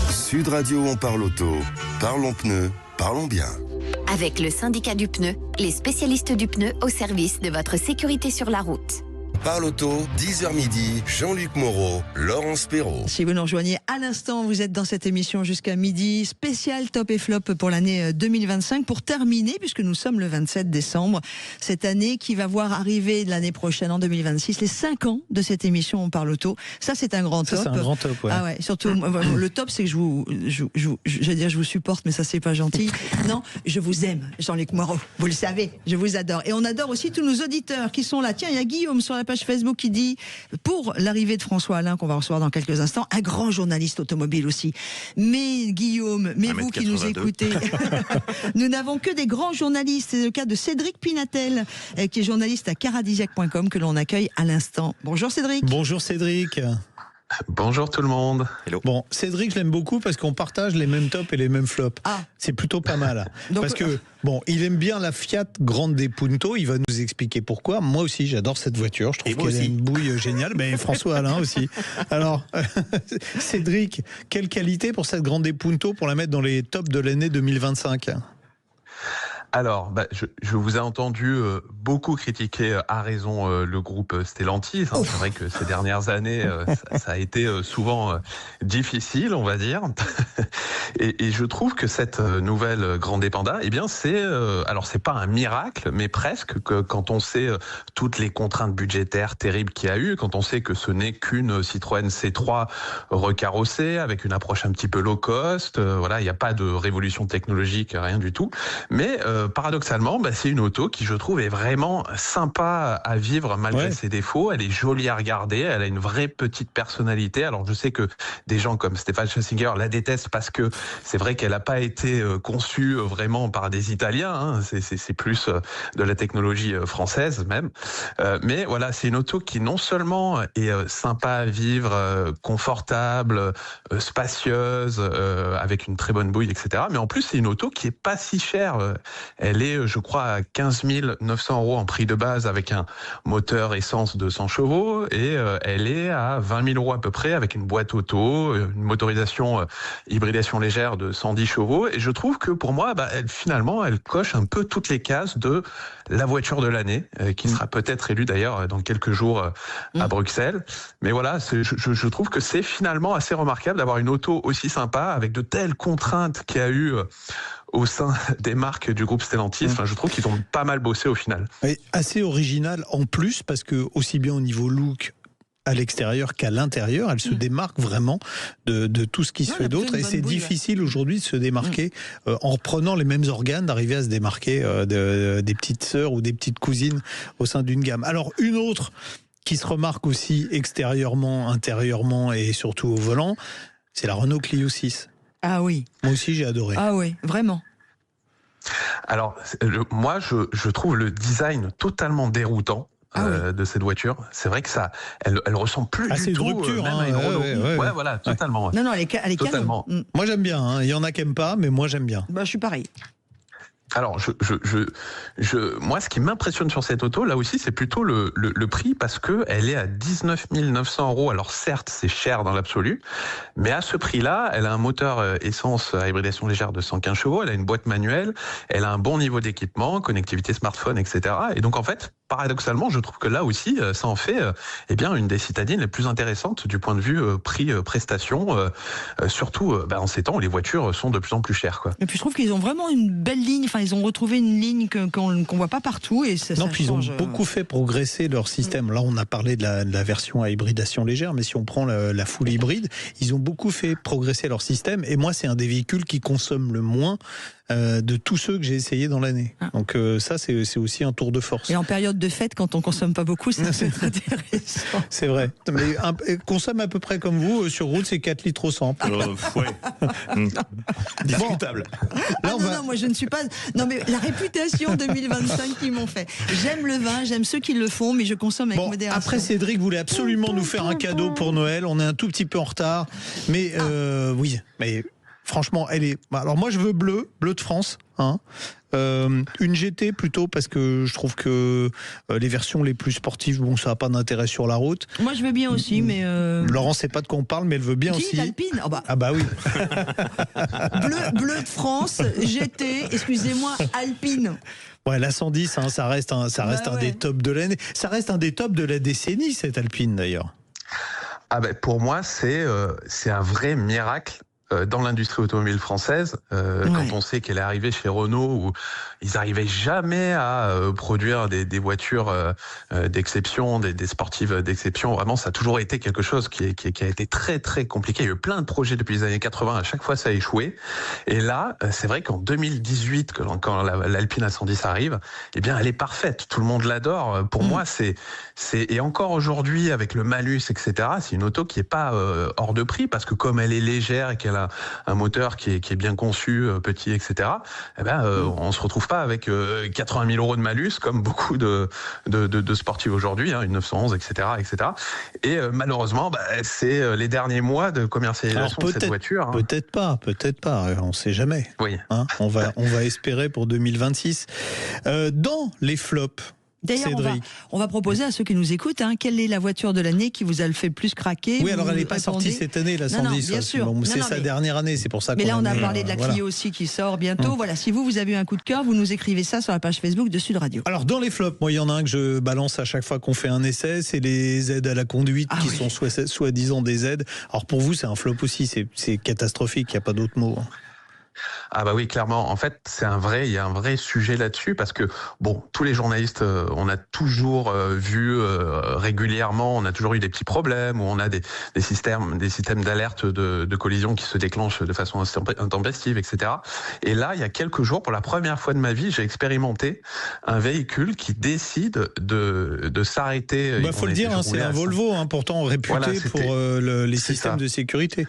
Sud Radio, On Parle Auto. Parlons pneus, parlons bien. Avec le syndicat du pneu, les spécialistes du pneu au service de votre sécurité sur la route. parle auto, 10h midi, Jean-Luc Moreau, Laurence Perrault. Si vous nous rejoignez à l'instant, vous êtes dans cette émission jusqu'à midi, spécial top et flop pour l'année 2025. Pour terminer, puisque nous sommes le 27 décembre, cette année qui va voir arriver l'année prochaine, en 2026, les 5 ans de cette émission On parle auto. Ça, c'est un grand top. C'est un grand top, ouais. Ah ouais, surtout, le top, c'est que je vous supporte, mais ça, c'est pas gentil. Non, je vous aime, Jean-Luc Moreau. Vous le savez, je vous adore. Et on adore aussi tous nos auditeurs qui sont là. Tiens, il y a Guillaume sur la page Facebook qui dit, pour l'arrivée de François Alain, qu'on va recevoir dans quelques instants, un grand journaliste automobile aussi. Mais Guillaume, mais vous qui nous écoutez, nous n'avons que des grands journalistes. C'est le cas de Cédric Pinatel, qui est journaliste à caradisiac.com, que l'on accueille à l'instant. Bonjour Cédric. Bonjour Cédric. Bonjour tout le monde. Hello. Bon, Cédric, je l'aime beaucoup parce qu'on partage les mêmes tops et les mêmes flops. Ah. C'est plutôt pas mal. Donc, parce que, bon, il aime bien la Fiat Grande Punto. Il va nous expliquer pourquoi. Moi aussi, j'adore cette voiture. Je trouve qu'elle a une bouille géniale. Mais François Alain aussi. Alors, Cédric, quelle qualité pour cette Grande Punto pour la mettre dans les tops de l'année 2025 ? Alors, je vous ai entendu beaucoup critiquer à raison le groupe Stellantis. C'est vrai que ces dernières années, ça a été souvent difficile, on va dire. Et je trouve que cette nouvelle Grande Panda, eh bien, alors c'est pas un miracle, mais presque, que quand on sait toutes les contraintes budgétaires terribles qu'il y a eu, quand on sait que ce n'est qu'une Citroën C3 recarrossée avec une approche un petit peu low cost. Voilà, il n'y a pas de révolution technologique, rien du tout. Mais paradoxalement, c'est une auto qui, je trouve, est vraiment sympa à vivre malgré ses défauts. Elle est jolie à regarder, elle a une vraie petite personnalité. Alors je sais que des gens comme Stéphane Schassinger la détestent parce que c'est vrai qu'elle n'a pas été conçue vraiment par des Italiens, hein. C'est plus de la technologie française même. Mais voilà, c'est une auto qui non seulement est sympa à vivre, confortable, spacieuse, avec une très bonne bouille, etc. Mais en plus, c'est une auto qui est pas si chère. Elle est, je crois, à 15 900 € en prix de base avec un moteur essence de 100 chevaux et elle est à 20 000 € à peu près avec une boîte auto, une motorisation hybridation légère de 110 chevaux. Et je trouve que pour moi, finalement, elle coche un peu toutes les cases de la voiture de l'année, qui sera peut-être élue d'ailleurs dans quelques jours à Bruxelles. Mais voilà, je trouve que c'est finalement assez remarquable d'avoir une auto aussi sympa avec de telles contraintes qu'il y a eu au sein des marques du groupe Stellantis. Enfin, je trouve qu'ils ont pas mal bossé au final. Et assez original en plus, parce que aussi bien au niveau look à l'extérieur qu'à l'intérieur, elle se démarque vraiment de tout ce qui se fait d'autre. Et c'est difficile aujourd'hui de se démarquer en reprenant les mêmes organes, d'arriver à se démarquer des petites sœurs ou des petites cousines au sein d'une gamme. Alors une autre qui se remarque aussi extérieurement, intérieurement et surtout au volant, c'est la Renault Clio 6. Ah oui. Moi aussi, j'ai adoré. Ah oui, vraiment. Alors, moi, je trouve le design totalement déroutant. De cette voiture, c'est vrai que elle ressemble plus du tout rupture, même à une Renault. Ouais, voilà, totalement. Non, elle est totalement. canon. Moi, j'aime bien. Hein. Il y en a qui aiment pas, mais moi, j'aime bien. Je suis pareil. Alors, moi, ce qui m'impressionne sur cette auto, là aussi, c'est plutôt le prix, parce que elle est à 19 900 €. Alors, certes, c'est cher dans l'absolu, mais à ce prix-là, elle a un moteur essence à hybridation légère de 115 chevaux, elle a une boîte manuelle, elle a un bon niveau d'équipement, connectivité smartphone, etc. Et donc, en fait, paradoxalement, je trouve que là aussi, ça en fait une des citadines les plus intéressantes du point de vue prix-prestation, surtout en ces temps où les voitures sont de plus en plus chères, quoi. Et puis je trouve qu'ils ont vraiment une belle ligne, ils ont retrouvé une ligne qu'on voit pas partout. Et ça puis change. Ils ont beaucoup fait progresser leur système. Là, on a parlé de la version à hybridation légère, mais si on prend la full hybride, ils ont beaucoup fait progresser leur système. Et moi, c'est un des véhicules qui consomme le moins de tous ceux que j'ai essayés dans l'année. Donc ça, c'est aussi un tour de force. Et en période de fête, quand on consomme pas beaucoup, c'est intéressant. C'est vrai. Mais consomme à peu près comme vous, sur route, c'est 4 litres au 100. Discutable. Non, moi je ne suis pas... Non, mais la réputation 2025 qu'ils m'ont fait. J'aime le vin, j'aime ceux qui le font, mais je consomme avec modération. Après, Cédric voulait absolument nous faire un cadeau pour Noël. On est un tout petit peu en retard. Mais oui, mais... Franchement, elle est. Alors moi, je veux bleu de France. Hein. Une GT plutôt parce que je trouve que les versions les plus sportives, bon, ça n'a pas d'intérêt sur la route. Moi, je veux bien aussi, mais Laurent sait pas de quoi on parle, mais elle veut bien aussi. Alpine. Ah bah oui. bleu de France, GT. Excusez-moi, Alpine. Ouais, la 110, hein, ça reste un des tops de l'année. Ça reste un des tops de la décennie, cette Alpine d'ailleurs. Ah ben pour moi, c'est un vrai miracle dans l'industrie automobile française, quand on sait qu'elle est arrivée chez Renault, où ils n'arrivaient jamais à produire des voitures d'exception, des sportives d'exception. Vraiment, ça a toujours été quelque chose qui a été très très compliqué. Il y a eu plein de projets depuis les années 80, à chaque fois ça a échoué. Et là, c'est vrai qu'en 2018, quand l'Alpine A110 arrive, eh bien elle est parfaite. Tout le monde l'adore. Pour moi, et encore aujourd'hui, avec le malus, etc., c'est une auto qui n'est pas hors de prix, parce que comme elle est légère et qu'elle a un moteur qui est bien conçu, petit, etc., eh ben, on se retrouve pas avec 80 000 euros de malus, comme beaucoup de sportifs aujourd'hui, hein, une 911, etc., etc. Et malheureusement, c'est les derniers mois de commercialisation de cette voiture. Hein. Peut-être pas, on ne sait jamais. Oui. Hein, on va espérer pour 2026. Dans les flops, d'ailleurs, on va proposer à ceux qui nous écoutent, quelle est la voiture de l'année qui vous a le fait plus craquer. Oui, alors elle n'est pas sortie cette année, la 110. Non, bien sûr. C'est sa dernière année, c'est pour ça. Mais là, on a parlé de la Clio aussi qui sort bientôt. Voilà, si vous avez eu un coup de cœur, vous nous écrivez ça sur la page Facebook de Sud Radio. Alors dans les flops, moi, il y en a un que je balance à chaque fois qu'on fait un essai, c'est les aides à la conduite qui sont soi-disant des aides. Alors pour vous, c'est un flop aussi, c'est catastrophique, il n'y a pas d'autre mot. Ah bah oui, clairement. En fait, il y a un vrai sujet là-dessus, parce que bon, tous les journalistes, on a toujours vu régulièrement, on a toujours eu des petits problèmes où on a des systèmes d'alerte de collision qui se déclenchent de façon intempestive, etc. Et là, il y a quelques jours, pour la première fois de ma vie, j'ai expérimenté un véhicule qui décide de s'arrêter. Bah, faut le dire, c'est un Volvo, pourtant réputé pour les systèmes de sécurité.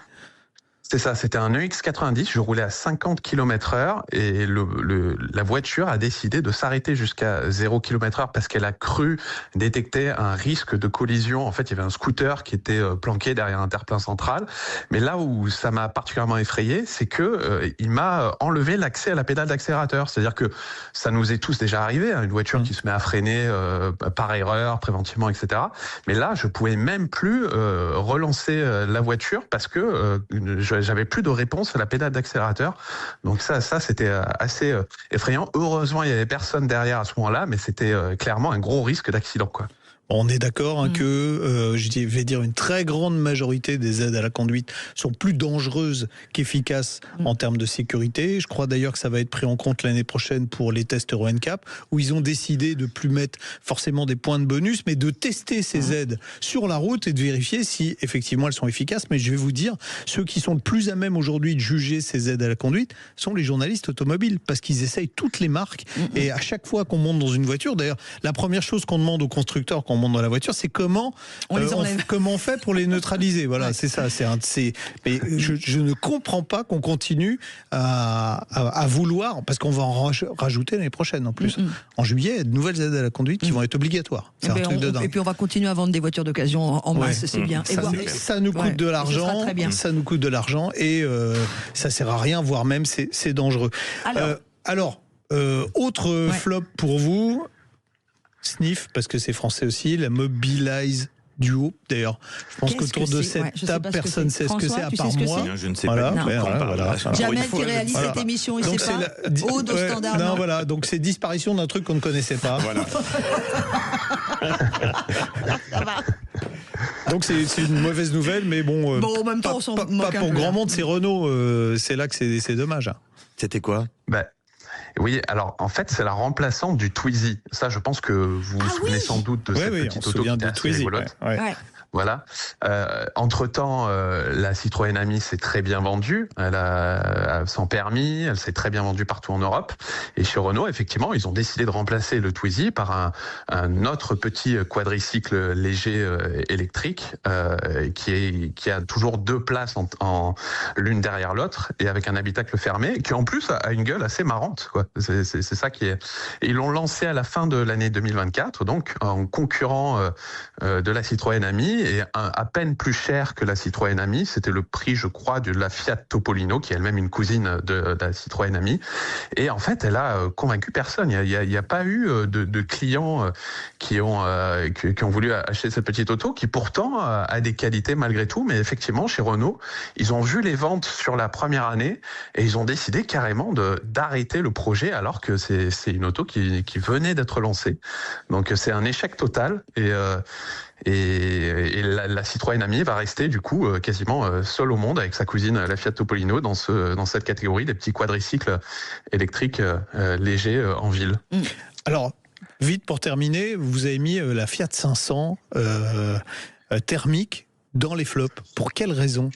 C'est ça, c'était un EX90, je roulais à 50 km/h et la voiture a décidé de s'arrêter jusqu'à 0 km/h parce qu'elle a cru détecter un risque de collision. En fait, il y avait un scooter qui était planqué derrière un terre-plein central. Mais là où ça m'a particulièrement effrayé, c'est que il m'a enlevé l'accès à la pédale d'accélérateur. C'est-à-dire que ça nous est tous déjà arrivé, une voiture qui se met à freiner par erreur, préventivement, etc. Mais là, je pouvais même plus relancer la voiture parce que j'avais plus de réponse à la pédale d'accélérateur. Donc ça c'était assez effrayant. Heureusement, il y avait personne derrière à ce moment-là, mais c'était clairement un gros risque d'accident, quoi. On est d'accord que, je vais dire, une très grande majorité des aides à la conduite sont plus dangereuses qu'efficaces en termes de sécurité. Je crois d'ailleurs que ça va être pris en compte l'année prochaine pour les tests Euro NCAP, où ils ont décidé de plus mettre forcément des points de bonus, mais de tester ces aides sur la route et de vérifier si effectivement elles sont efficaces. Mais je vais vous dire, ceux qui sont le plus à même aujourd'hui de juger ces aides à la conduite sont les journalistes automobiles, parce qu'ils essayent toutes les marques. Et à chaque fois qu'on monte dans une voiture, d'ailleurs, la première chose qu'on demande aux constructeurs quand on monte dans la voiture, c'est comment on fait pour les neutraliser. Voilà, c'est ça. Mais je ne comprends pas qu'on continue à vouloir, parce qu'on va en rajouter l'année prochaine en plus. En juillet, il y a de nouvelles aides à la conduite qui vont être obligatoires. C'est un truc de dingue. Et puis on va continuer à vendre des voitures d'occasion en masse, c'est bien. Ça nous coûte de l'argent. Ça nous coûte de l'argent et ça sert à rien, voire même c'est dangereux. Alors, autre flop pour vous. Sniff, parce que c'est français aussi, la Mobilize Duo. D'ailleurs, je pense qu'autour de cette table, personne ne sait ce que c'est à part moi. Je ne sais pas. Jamel qui réalise cette émission, il ne sait pas. Haut de standard. Non, voilà, donc c'est disparition d'un truc qu'on ne connaissait pas. Voilà. Ça va. Donc c'est une mauvaise nouvelle, mais bon, en même temps, pas pour grand monde, c'est Renault. C'est là que c'est dommage. C'était quoi ? Oui, alors en fait, c'est la remplaçante du Twizy. Ça, je pense que vous vous souvenez sans doute de cette petite auto qui était assez rigolote. Voilà. Entre-temps, la Citroën Ami s'est très bien vendue. Elle a son permis, elle s'est très bien vendue partout en Europe. Et chez Renault, effectivement, ils ont décidé de remplacer le Twizy par un autre petit quadricycle léger électrique qui a toujours deux places en l'une derrière l'autre et avec un habitacle fermé, qui en plus a une gueule assez marrante, quoi. C'est ça qui est. Et ils l'ont lancé à la fin de l'année 2024, donc en concurrent de la Citroën Ami. est à peine plus cher que la Citroën Ami. C'était le prix, je crois, de la Fiat Topolino, qui est elle-même une cousine de la Citroën Ami. Et en fait, elle a convaincu personne. Il y a pas eu de clients qui ont voulu acheter cette petite auto, qui pourtant a des qualités malgré tout. Mais effectivement, chez Renault, ils ont vu les ventes sur la première année et ils ont décidé carrément d'arrêter le projet, alors que c'est une auto qui venait d'être lancée. Donc c'est un échec total et la Citroën Ami va rester du coup quasiment seule au monde avec sa cousine la Fiat Topolino dans cette catégorie des petits quadricycles électriques légers en ville. Alors, vite pour terminer, vous avez mis la Fiat 500 thermique dans les flops. Pour quelle raison ?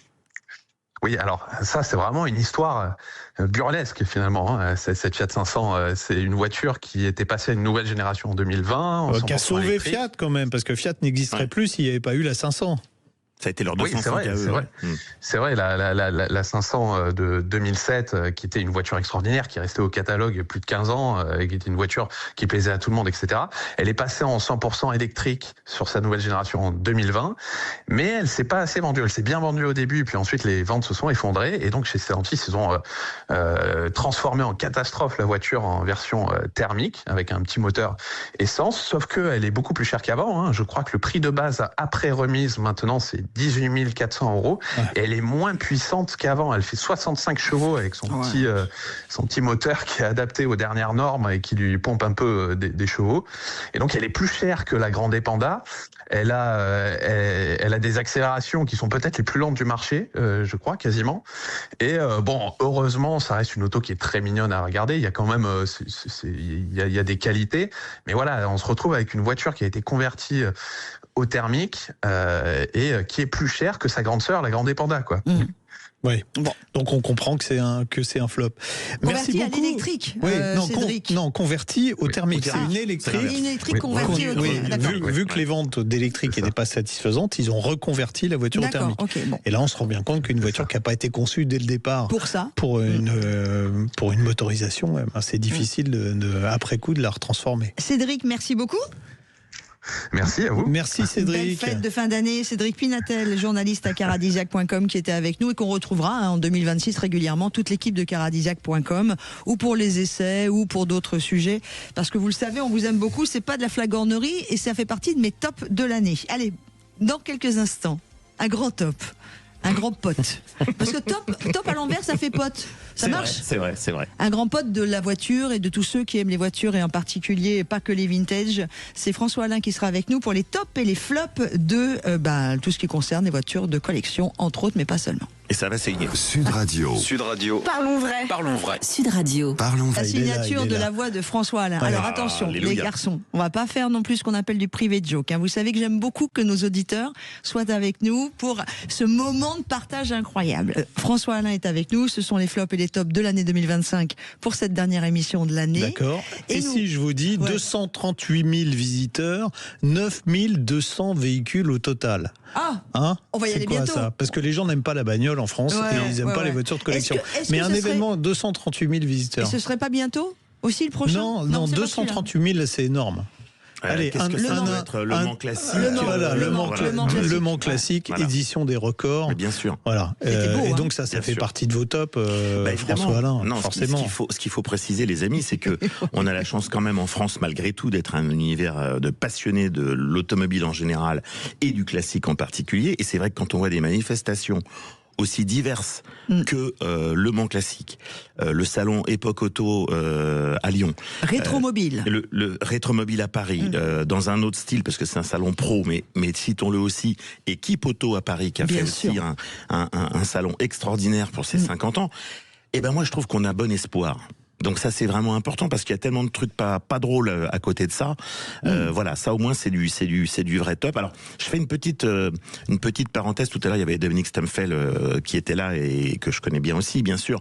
Oui, alors ça c'est vraiment une histoire burlesque finalement. Cette Fiat 500, c'est une voiture qui était passée à une nouvelle génération en 2020. Qui a sauvé électrique. Fiat quand même, parce que Fiat n'existerait plus s'il n'y avait pas eu la 500. Ça a été leur 200 oui, c'est vrai, la 500 de 2007, qui était une voiture extraordinaire, qui est restée au catalogue plus de 15 ans, qui était une voiture qui plaisait à tout le monde, etc. Elle est passée en 100% électrique sur sa nouvelle génération en 2020, mais elle s'est pas assez vendue. Elle s'est bien vendue au début, puis ensuite les ventes se sont effondrées, et donc chez Stellantis, ils ont transformé en catastrophe la voiture en version thermique, avec un petit moteur essence, sauf qu'elle est beaucoup plus chère qu'avant, hein. Je crois que le prix de base après remise, maintenant, c'est 18 400 €. Ouais. Et elle est moins puissante qu'avant. Elle fait 65 chevaux avec son petit moteur qui est adapté aux dernières normes et qui lui pompe un peu des chevaux. Et donc, elle est plus chère que la Grande Panda. Elle a des accélérations qui sont peut-être les plus lentes du marché, je crois, quasiment. Et heureusement, ça reste une auto qui est très mignonne à regarder. Il y a quand même, il y a des qualités. Mais voilà, on se retrouve avec une voiture qui a été convertie au thermique et qui est plus cher que sa grande sœur, la Grande Panda, quoi. Mmh. Oui. Bon. Donc on comprend que c'est un flop. Merci beaucoup. À l'électrique. Oui, Cédric. Converti au thermique. C'est une électrique. Une électrique convertie au thermique. Vu que les ventes d'électrique n'étaient pas satisfaisantes, ils ont reconverti la voiture au thermique. Okay, bon. Et là, on se rend bien compte qu'une voiture qui n'a pas été conçue dès le départ pour une motorisation, c'est difficile après coup de la retransformer. Cédric, merci beaucoup. Merci à vous. Merci Cédric. Belle fête de fin d'année. Cédric Pinatel, journaliste à caradisiac.com, qui était avec nous et qu'on retrouvera en 2026 régulièrement, toute l'équipe de caradisiac.com, ou pour les essais ou pour d'autres sujets, parce que vous le savez, on vous aime beaucoup, c'est pas de la flagornerie et ça fait partie de mes tops de l'année. Allez, dans quelques instants, un grand top. Un grand pote. Parce que top à l'envers, ça fait pote. Ça marche ? C'est vrai. Un grand pote de la voiture et de tous ceux qui aiment les voitures, et en particulier, pas que les vintage. C'est François Alain qui sera avec nous pour les tops et les flops de tout ce qui concerne les voitures de collection, entre autres, mais pas seulement. Et ça va saigner. Sud Radio. Parlons vrai. Sud Radio. Parlons vrai. La signature de la voix de François Alain. Alors attention, les garçons, on va pas faire non plus ce qu'on appelle du privé joke. Vous savez que j'aime beaucoup que nos auditeurs soient avec nous pour ce moment de partage incroyable. François Alain est avec nous. Ce sont les flops et les tops de l'année 2025 pour cette dernière émission de l'année. D'accord. Et si je vous dis 238 000 visiteurs, 9 200 véhicules au total. On va y aller bientôt. C'est quoi ça ? Parce que les gens n'aiment pas la bagnole en France et ils n'aiment pas les voitures de collection. Mais un événement, 238 000 visiteurs. Et ce serait pas bientôt aussi le prochain ? Non, 238 000, c'est énorme. Allez, qu'est-ce que ça doit être le Mans classique le Mans classique, édition des records. Mais bien sûr. Voilà. Et donc ça fait partie de vos tops, François Alain. Non, forcément. Ce qu'il faut préciser, les amis, c'est que on a la chance quand même en France, malgré tout, d'être un univers de passionnés de l'automobile en général et du classique en particulier. Et c'est vrai que quand on voit des manifestations aussi diverses que le Mans classique, le salon Époque Auto à Lyon, Rétromobile, le Rétromobile à Paris, dans un autre style parce que c'est un salon pro, mais citons-le aussi, Équipe Auto à Paris qui a fait aussi un salon extraordinaire pour ses 50 ans. Et ben moi je trouve qu'on a bon espoir. Donc ça c'est vraiment important parce qu'il y a tellement de trucs pas drôles à côté de ça. Voilà, ça au moins c'est du vrai top. Alors je fais une petite parenthèse. Tout à l'heure il y avait Dominique Stamfel qui était là et que je connais bien aussi, bien sûr.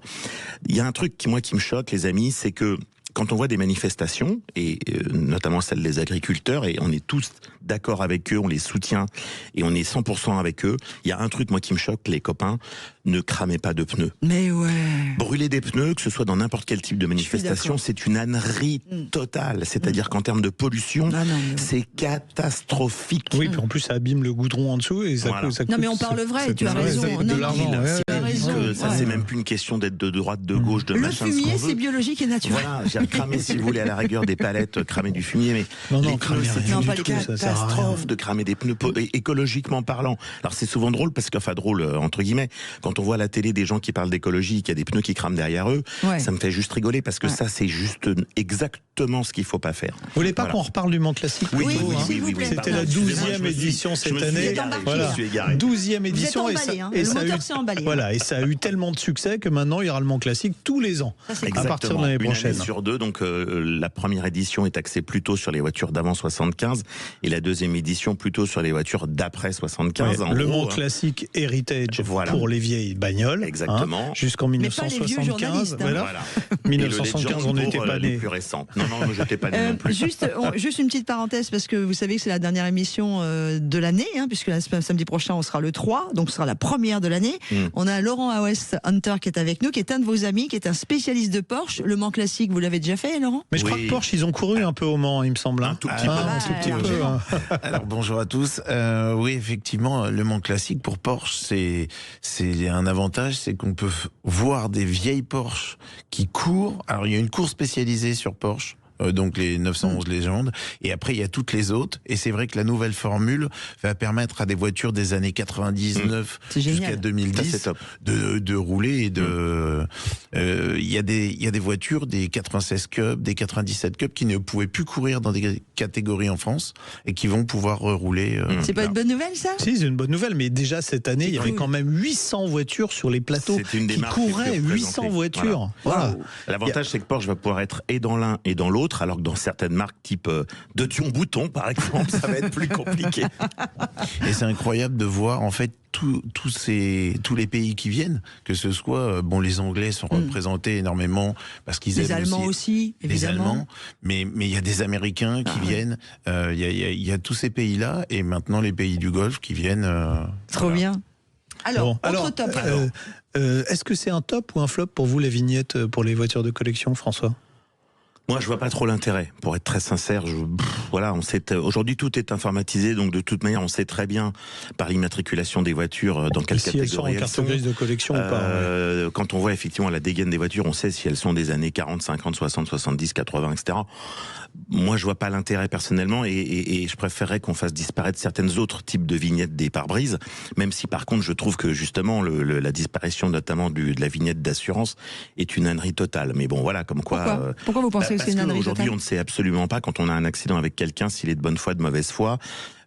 Il y a un truc qui me choque, les amis, c'est que quand on voit des manifestations, et notamment celles des agriculteurs, et on est tous d'accord avec eux, on les soutient, et on est 100% avec eux, il y a un truc, moi, qui me choque, les copains, ne cramez pas de pneus. Mais ouais. Brûler des pneus, que ce soit dans n'importe quel type de manifestation, c'est une ânerie totale. C'est-à-dire qu'en termes de pollution, c'est catastrophique. Oui, puis en plus, ça abîme le goudron en dessous et ça coûte. Non, mais on parle vrai, tu as raison. Ça, c'est même plus une question d'être de droite, de gauche, de machin. Le fumier, c'est biologique et naturel. Voilà, j'ai cramé, si vous voulez, à la rigueur des palettes, cramer du fumier, mais non, c'est une catastrophe de cramer des pneus, écologiquement parlant. Alors c'est souvent drôle, parce que, enfin drôle, entre guillemets, quand on voit à la télé des gens qui parlent d'écologie, qu'il y a des pneus qui crament derrière eux, ça me fait juste rigoler, parce que ça, c'est juste exactement ce qu'il faut pas faire. Vous voulez pas qu'on reparle du Mans Classique? Oui. C'était la 12e édition cette année. Voilà. 12e édition, et ça a eu tellement de succès que maintenant il y aura le Mans Classique tous les ans, à partir de l'année prochaine. Une année sur deux, donc la première édition est axée plutôt sur les voitures d'avant 75 et la deuxième édition plutôt sur les voitures d'après 75. Le Mans Classique Heritage pour les vieilles bagnoles. Exactement. Jusqu'en 1975. Voilà. 1975, on n'était pas nés. Les plus récentes. Non, je n'étais pas né non plus. Juste une petite parenthèse, parce que vous savez que c'est la dernière émission de l'année, puisque samedi prochain on sera le 3, donc ce sera la première de l'année. On a Laurent Aouest Hunter qui est avec nous, qui est un de vos amis, qui est un spécialiste de Porsche. Le Mans Classique, vous l'avez déjà fait, Laurent? Mais je crois que Porsche, ils ont couru un peu au Mans, il me semble. Un tout petit peu. Alors bonjour à tous. Oui, effectivement, le Mans Classique pour Porsche, c'est un avantage, c'est qu'on peut voir des vieilles Porsche qui courent. Alors il y a une course spécialisée sur Porsche. Donc les 911 légendes, et après il y a toutes les autres, et c'est vrai que la nouvelle formule va permettre à des voitures des années 99 jusqu'à 2010 de rouler et il y a des voitures, des 96 Cup, des 97 Cup qui ne pouvaient plus courir dans des catégories en France et qui vont pouvoir rouler. C'est pas une bonne nouvelle, ça? Si, c'est une bonne nouvelle, mais déjà cette année il y avait quand même 800 voitures sur les plateaux qui couraient, 800 voitures. Voilà. L'avantage c'est que Porsche va pouvoir être et dans l'un et dans l'autre, alors que dans certaines marques type de Dion Bouton par exemple, ça va être plus compliqué. Et c'est incroyable de voir en fait tous les pays qui viennent, que ce soit les Anglais sont représentés énormément parce qu'ils les Allemands aussi, évidemment. Les Allemands, mais il y a des Américains qui viennent, il y a tous ces pays-là, et maintenant les pays du Golfe qui viennent. Trop bien. Alors, autre top. Est-ce que c'est un top ou un flop pour vous, les vignettes pour les voitures de collection, François? Moi, je vois pas trop l'intérêt, pour être très sincère. On sait, aujourd'hui, tout est informatisé, donc de toute manière, on sait très bien par l'immatriculation des voitures dans quelle catégorie elles sont. Si elles sont en carte grise de collection ou pas. Quand on voit effectivement la dégaine des voitures, on sait si elles sont des années 40, 50, 60, 70, 80, etc. Moi, je vois pas l'intérêt personnellement, et je préférerais qu'on fasse disparaître certaines autres types de vignettes des pare-brises, même si par contre, je trouve que justement, la disparition notamment de la vignette d'assurance est une ânerie totale. Mais bon, voilà, comme quoi. Pourquoi vous pensez parce qu'aujourd'hui, on ne sait absolument pas, quand on a un accident avec quelqu'un, s'il est de bonne foi, de mauvaise foi.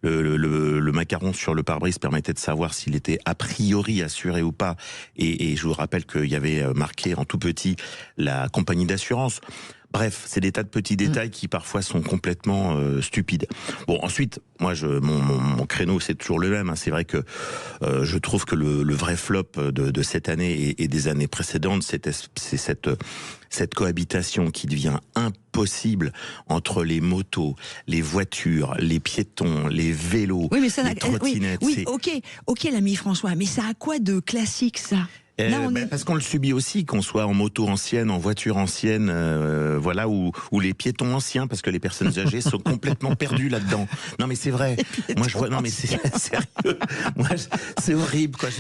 Le macaron sur le pare-brise permettait de savoir s'il était a priori assuré ou pas. Et je vous rappelle qu'il y avait marqué en tout petit la compagnie d'assurance. Bref, c'est des tas de petits détails qui parfois sont complètement stupides. Bon, ensuite, moi, mon créneau, c'est toujours le même. C'est vrai que je trouve que le vrai flop de cette année et des années précédentes, c'est cette cohabitation qui devient impossible entre les motos, les voitures, les piétons, les vélos, les trottinettes. Oui, ok, l'ami François, mais ça a quoi de classique, ça? Parce qu'on le subit aussi, qu'on soit en moto ancienne, en voiture ancienne, ou les piétons anciens, parce que les personnes âgées sont complètement perdues là-dedans. Non mais c'est vrai. Moi je vois, non mais c'est sérieux. Moi c'est horrible quoi.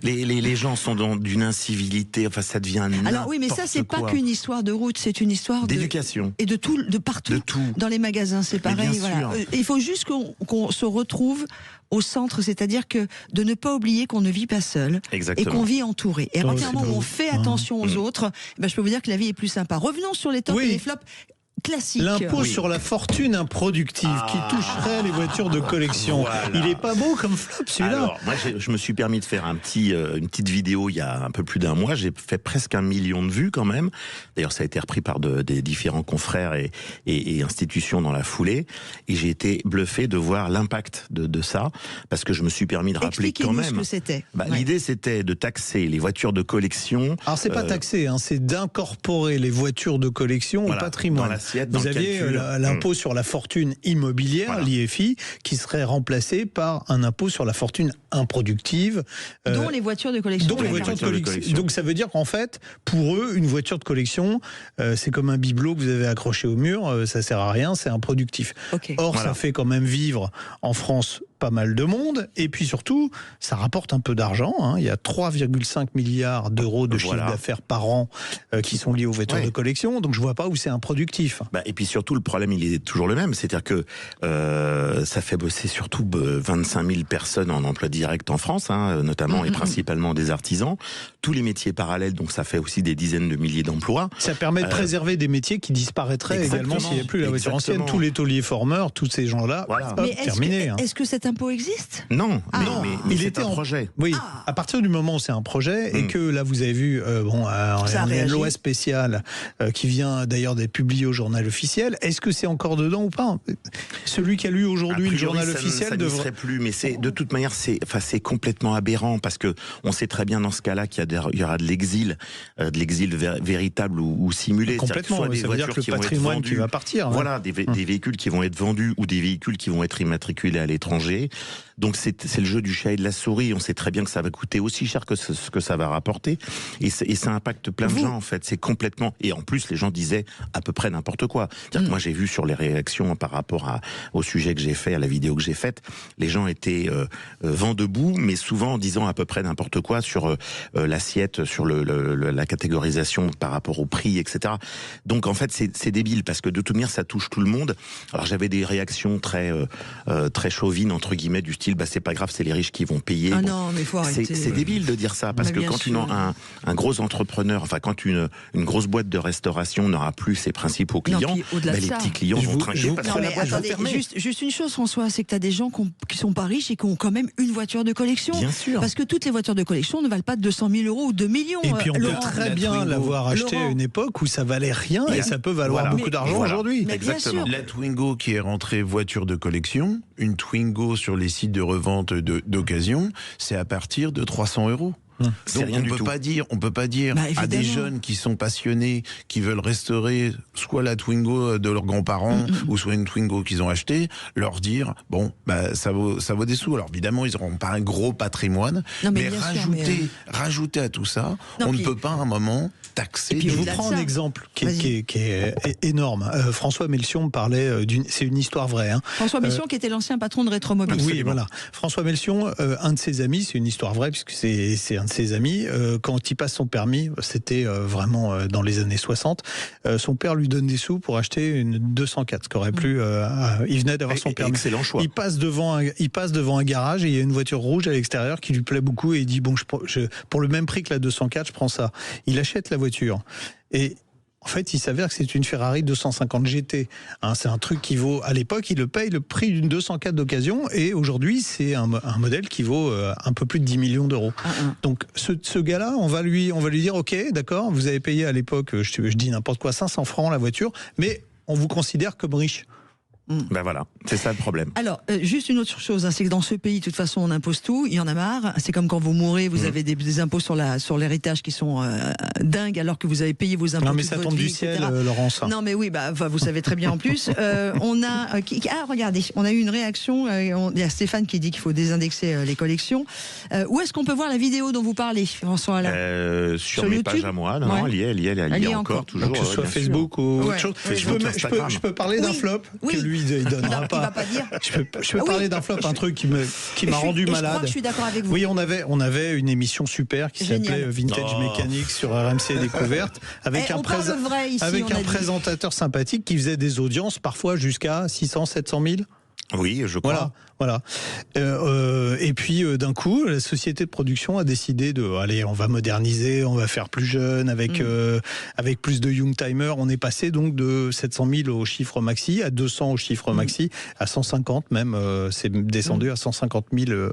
Les gens sont d'une incivilité. Enfin ça devient n'importe quoi. Alors oui, mais ça c'est pas qu'une histoire de route, c'est une histoire d'éducation et de partout. De tout. Dans les magasins, c'est pareil. Voilà. Il faut juste qu'on se retrouve au centre, c'est-à-dire que de ne pas oublier qu'on ne vit pas seul. Exactement. Et qu'on vit entouré. Et à partir du moment où on fait attention aux autres, je peux vous dire que la vie est plus sympa. Revenons sur les tops et les flops classique. L'impôt sur la fortune improductive qui toucherait les voitures de collection. Voilà. Il est pas beau comme flop celui-là. Alors, moi je me suis permis de faire une petite vidéo il y a un peu plus d'un mois. J'ai fait presque 1 million de vues quand même. D'ailleurs ça a été repris par des différents confrères et institutions dans la foulée. Et j'ai été bluffé de voir l'impact de ça. Parce que je me suis permis de rappeler quand même. Ce que c'était. L'idée c'était de taxer les voitures de collection. Alors c'est pas taxer, c'est d'incorporer les voitures de collection au patrimoine. dans vous le aviez calcul. l'impôt sur la fortune immobilière, l'IFI, qui serait remplacé par un impôt sur la fortune improductive. Dont les voitures de collection. Donc, les voitures de collection. Donc ça veut dire qu'en fait, pour eux, une voiture de collection, c'est comme un bibelot que vous avez accroché au mur, ça sert à rien, c'est improductif. Or, ça fait quand même vivre en France pas mal de monde, et puis surtout, ça rapporte un peu d'argent. Il y a 3,5 milliards d'euros de chiffre d'affaires par an qui sont liés aux voitures de collection, donc je vois pas où c'est improductif. Et puis surtout, le problème, il est toujours le même, c'est-à-dire que ça fait bosser surtout 25 000 personnes en emploi direct en France, notamment et principalement des artisans, tous les métiers parallèles, donc ça fait aussi des dizaines de milliers d'emplois. Ça permet de préserver des métiers qui disparaîtraient également s'il n'y a plus la voiture ancienne. Tous les tauliers formeurs, tous ces gens-là, Mais terminé. est-ce que cet impôt existe? Non, mais il c'est était un projet. Oui, à partir du moment où c'est un projet et que là vous avez vu, on a une loi spéciale qui vient d'ailleurs d'être publiée au journal officiel. Est-ce que c'est encore dedans ou pas? Celui qui a lu aujourd'hui le journal officiel ça ne serait plus, mais c'est de toute manière c'est complètement aberrant parce que on sait très bien dans ce cas-là qu'il y aura de l'exil véritable ou simulé. Complètement. Soit des ça veut dire que le patrimoine qui va partir. Voilà, des véhicules qui vont être vendus ou des véhicules qui vont être immatriculés à l'étranger. Donc c'est le jeu du chat et de la souris. On sait très bien que ça va coûter aussi cher que ce que ça va rapporter. Et ça impacte plein de gens en fait. C'est complètement. Et en plus, les gens disaient à peu près n'importe quoi. C'est-à-dire que moi, j'ai vu sur les réactions par rapport au sujet que j'ai fait, à la vidéo que j'ai faite, les gens étaient vent debout, mais souvent en disant à peu près n'importe quoi sur l'assiette, sur la catégorisation par rapport au prix, etc. Donc en fait, c'est débile parce que de toute manière, ça touche tout le monde. Alors j'avais des réactions très chauvines entre guillemets du style c'est pas grave, c'est les riches qui vont payer. Non, mais faut arrêter. C'est débile de dire ça parce que quand un gros entrepreneur, enfin quand une grosse boîte de restauration n'aura plus ses principaux clients, les petits clients vont trinquer parce que la boîte va fermer. Juste une chose, François, c'est que tu as des gens qui sont pas riches et qui ont quand même une voiture de collection. Bien sûr. Parce que toutes les voitures de collection ne valent pas 200 000 euros ou 2 millions. Et puis on peut très bien l'avoir acheté à une époque où ça valait rien et ça peut valoir beaucoup d'argent aujourd'hui. Exactement. La Twingo qui est rentrée voiture de collection, une Twingo sur les sites de revente d'occasion, c'est à partir de 300 €. Donc on peut pas dire à des jeunes qui sont passionnés, qui veulent restaurer soit la Twingo de leurs grands-parents ou soit une Twingo qu'ils ont achetée, leur dire ça vaut des sous. Alors évidemment ils n'auront pas un gros patrimoine, mais rajouter à tout ça, on ne peut pas à un moment taxer. Et puis je vous prends un exemple qui est énorme. François Melchion parlait c'est une histoire vraie. François Melchion qui était l'ancien patron de Rétromobile. Oui, voilà. François Melchion, un de ses amis, c'est une histoire vraie puisque c'est un de ses amis, quand il passe son permis, c'était vraiment dans les années 60, son père lui donne des sous pour acheter une 204, ce qu'aurait plu, il venait d'avoir son permis. Excellent choix. Il passe devant un garage et il y a une voiture rouge à l'extérieur qui lui plaît beaucoup et il dit pour le même prix que la 204, je prends ça. Il achète la voiture et en fait, il s'avère que c'est une Ferrari 250 GT. C'est un truc qui vaut, à l'époque, il le paye le prix d'une 204 d'occasion, et aujourd'hui, c'est un modèle qui vaut un peu plus de 10 millions d'euros. Donc, ce gars-là, on va lui dire, ok, d'accord, vous avez payé à l'époque, je dis n'importe quoi, 500 francs la voiture, mais on vous considère comme riche. Ben voilà, c'est ça le problème. Alors, juste une autre chose, c'est que dans ce pays, de toute façon, on impose tout, il y en a marre. C'est comme quand vous mourrez, vous avez des impôts sur l'héritage qui sont dingues, alors que vous avez payé vos impôts. Non, mais ça tombe du ciel, Laurence. Non, mais oui, vous savez très bien en plus. Regardez, on a eu une réaction. Il y a Stéphane qui dit qu'il faut désindexer les collections. Où est-ce qu'on peut voir la vidéo dont vous parlez, François, là sur mes pages à moi, non, elle y est encore, toujours. Que ce soit Facebook ou autre chose. Je peux parler d'un flop que lui il donnera pas. Je peux parler d'un flop, un truc qui m'a rendu malade. Je crois que je suis d'accord avec vous. Oui, on avait une émission super qui s'appelait Vintage Mécanique sur RMC Découverte avec un présentateur sympathique qui faisait des audiences parfois jusqu'à 600, 700 000. Oui, je crois. Voilà. Et puis d'un coup, la société de production a décidé allez, on va moderniser, on va faire plus jeune, avec plus de young-timers. On est passé donc de 700 000 au chiffre maxi, à 200 au chiffre maxi, à 150 même. C'est descendu à 150 000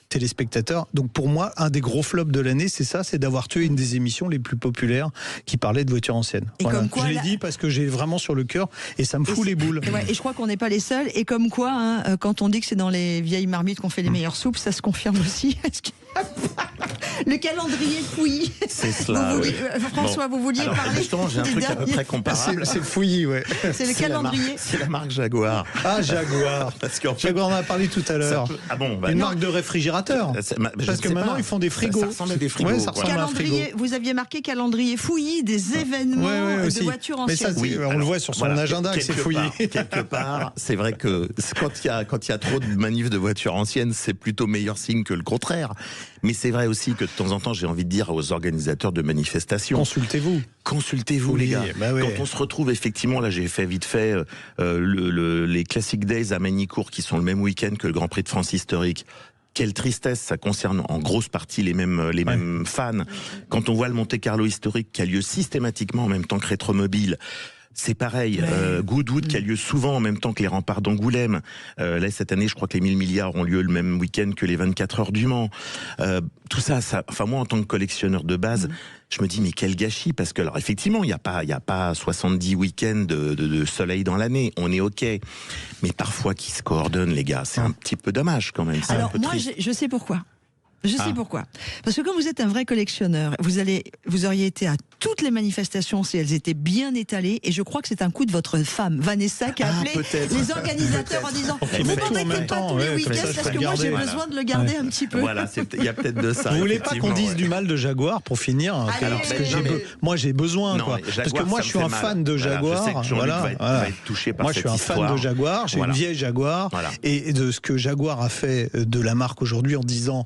téléspectateurs. Donc pour moi, un des gros flops de l'année, c'est ça, c'est d'avoir tué une des émissions les plus populaires qui parlait de voitures anciennes. Et comme quoi, je l'ai dit parce que j'ai vraiment sur le cœur et ça me fout les boules. Et je crois qu'on n'est pas les seuls. Et comme quoi, quand on dit que c'est dans les vieilles marmites qu'on fait les meilleures soupes, ça se confirme aussi. Le calendrier Fouilly. C'est cela. François, vous vouliez parler. Justement, j'ai un truc à peu près comparable. C'est Fouilly, ouais. C'est le calendrier. C'est la marque Jaguar. Ah, Jaguar. Parce qu'en fait, Jaguar, on en a parlé tout à l'heure. Ah bon, une marque de réfrigérateur. Parce que maintenant, ils font des frigos. Ça ressemble à des frigos. Ouais, ça ressemble à un frigo. Vous aviez marqué calendrier Fouilly, des événements de voitures anciennes. Mais ça, on le voit sur son agenda que c'est Fouilly. Quelque part, c'est vrai que quand il y a trop de manifs de voitures anciennes, c'est plutôt meilleur signe que le contraire. Mais c'est vrai aussi que de temps en temps, j'ai envie de dire aux organisateurs de manifestations, Consultez-vous les gars. Bah oui. Quand on se retrouve effectivement, là j'ai fait vite fait les Classic Days à Magny-Cours qui sont le même week-end que le Grand Prix de France historique. Quelle tristesse, ça concerne en grosse partie les mêmes fans. Quand on voit le Monte-Carlo historique qui a lieu systématiquement en même temps que Rétromobile, c'est pareil, Goodwood qui a lieu souvent en même temps que les remparts d'Angoulême. Là, cette année, je crois que les 1000 milliards ont lieu le même week-end que les 24 heures du Mans. Tout ça, enfin moi, en tant que collectionneur de base, je me dis, mais quel gâchis, parce que, alors effectivement, il n'y a pas 70 week-ends de soleil dans l'année, on est OK. Mais parfois, qui se coordonnent, les gars, c'est un petit peu dommage quand même. Alors, moi, je sais pourquoi. Je sais pourquoi. Parce que comme vous êtes un vrai collectionneur, vous auriez été à toutes les manifestations si elles étaient bien étalées, et je crois que c'est un coup de votre femme, Vanessa, qui a appelé les organisateurs en disant vous m'embêtez pas tous les week-ends parce que moi j'ai besoin de le garder un petit peu. Voilà, il y a peut-être de ça. Vous voulez pas qu'on dise du mal de Jaguar pour finir? Moi j'ai besoin, quoi. Parce que moi je suis un fan de Jaguar. Va être touché par moi je suis un fan de Jaguar, j'ai une vieille Jaguar, et de ce que Jaguar a fait de la marque aujourd'hui en disant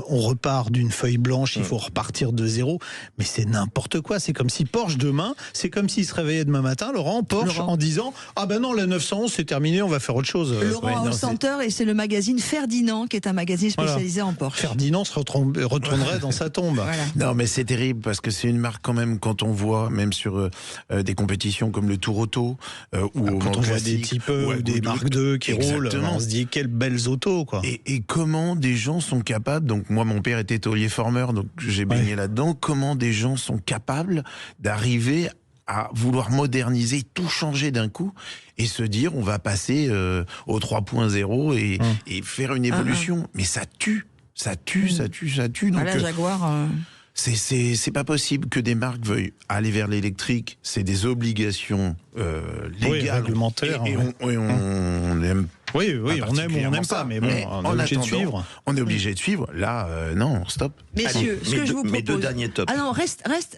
on repart d'une feuille blanche, il faut repartir de zéro, mais c'est n'importe quoi. C'est comme si Porsche demain, c'est comme s'il se réveillait demain matin, Laurent, en disant ah ben non, la 911 c'est terminé, on va faire autre chose. Laurent Hausenteur, et c'est le magazine Ferdinand qui est un magazine spécialisé en Porsche. Ferdinand se retournerait dans sa tombe. Voilà. Non mais c'est terrible parce que c'est une marque quand même, quand on voit même sur des compétitions comme le Tour Auto ou quand on voit des types ou des Mark II qui roulent, on se dit quelles belles autos, quoi. Et comment des gens sont capables, donc moi mon père était taulier formeur, donc j'ai baigné là-dedans, comment des gens sont capables d'arriver à vouloir moderniser, tout changer d'un coup et se dire on va passer au 3.0 et faire une évolution. Mais ça tue. Donc, voilà, Jaguar... C'est pas possible que des marques veuillent aller vers l'électrique. C'est des obligations légales, réglementaires. Et on aime. Oui, on aime ou on n'aime pas, mais bon, on est obligé de suivre. On est obligé de suivre. Là, non, stop. Messieurs, ce que je vous propose. Mes deux derniers tops. Alors,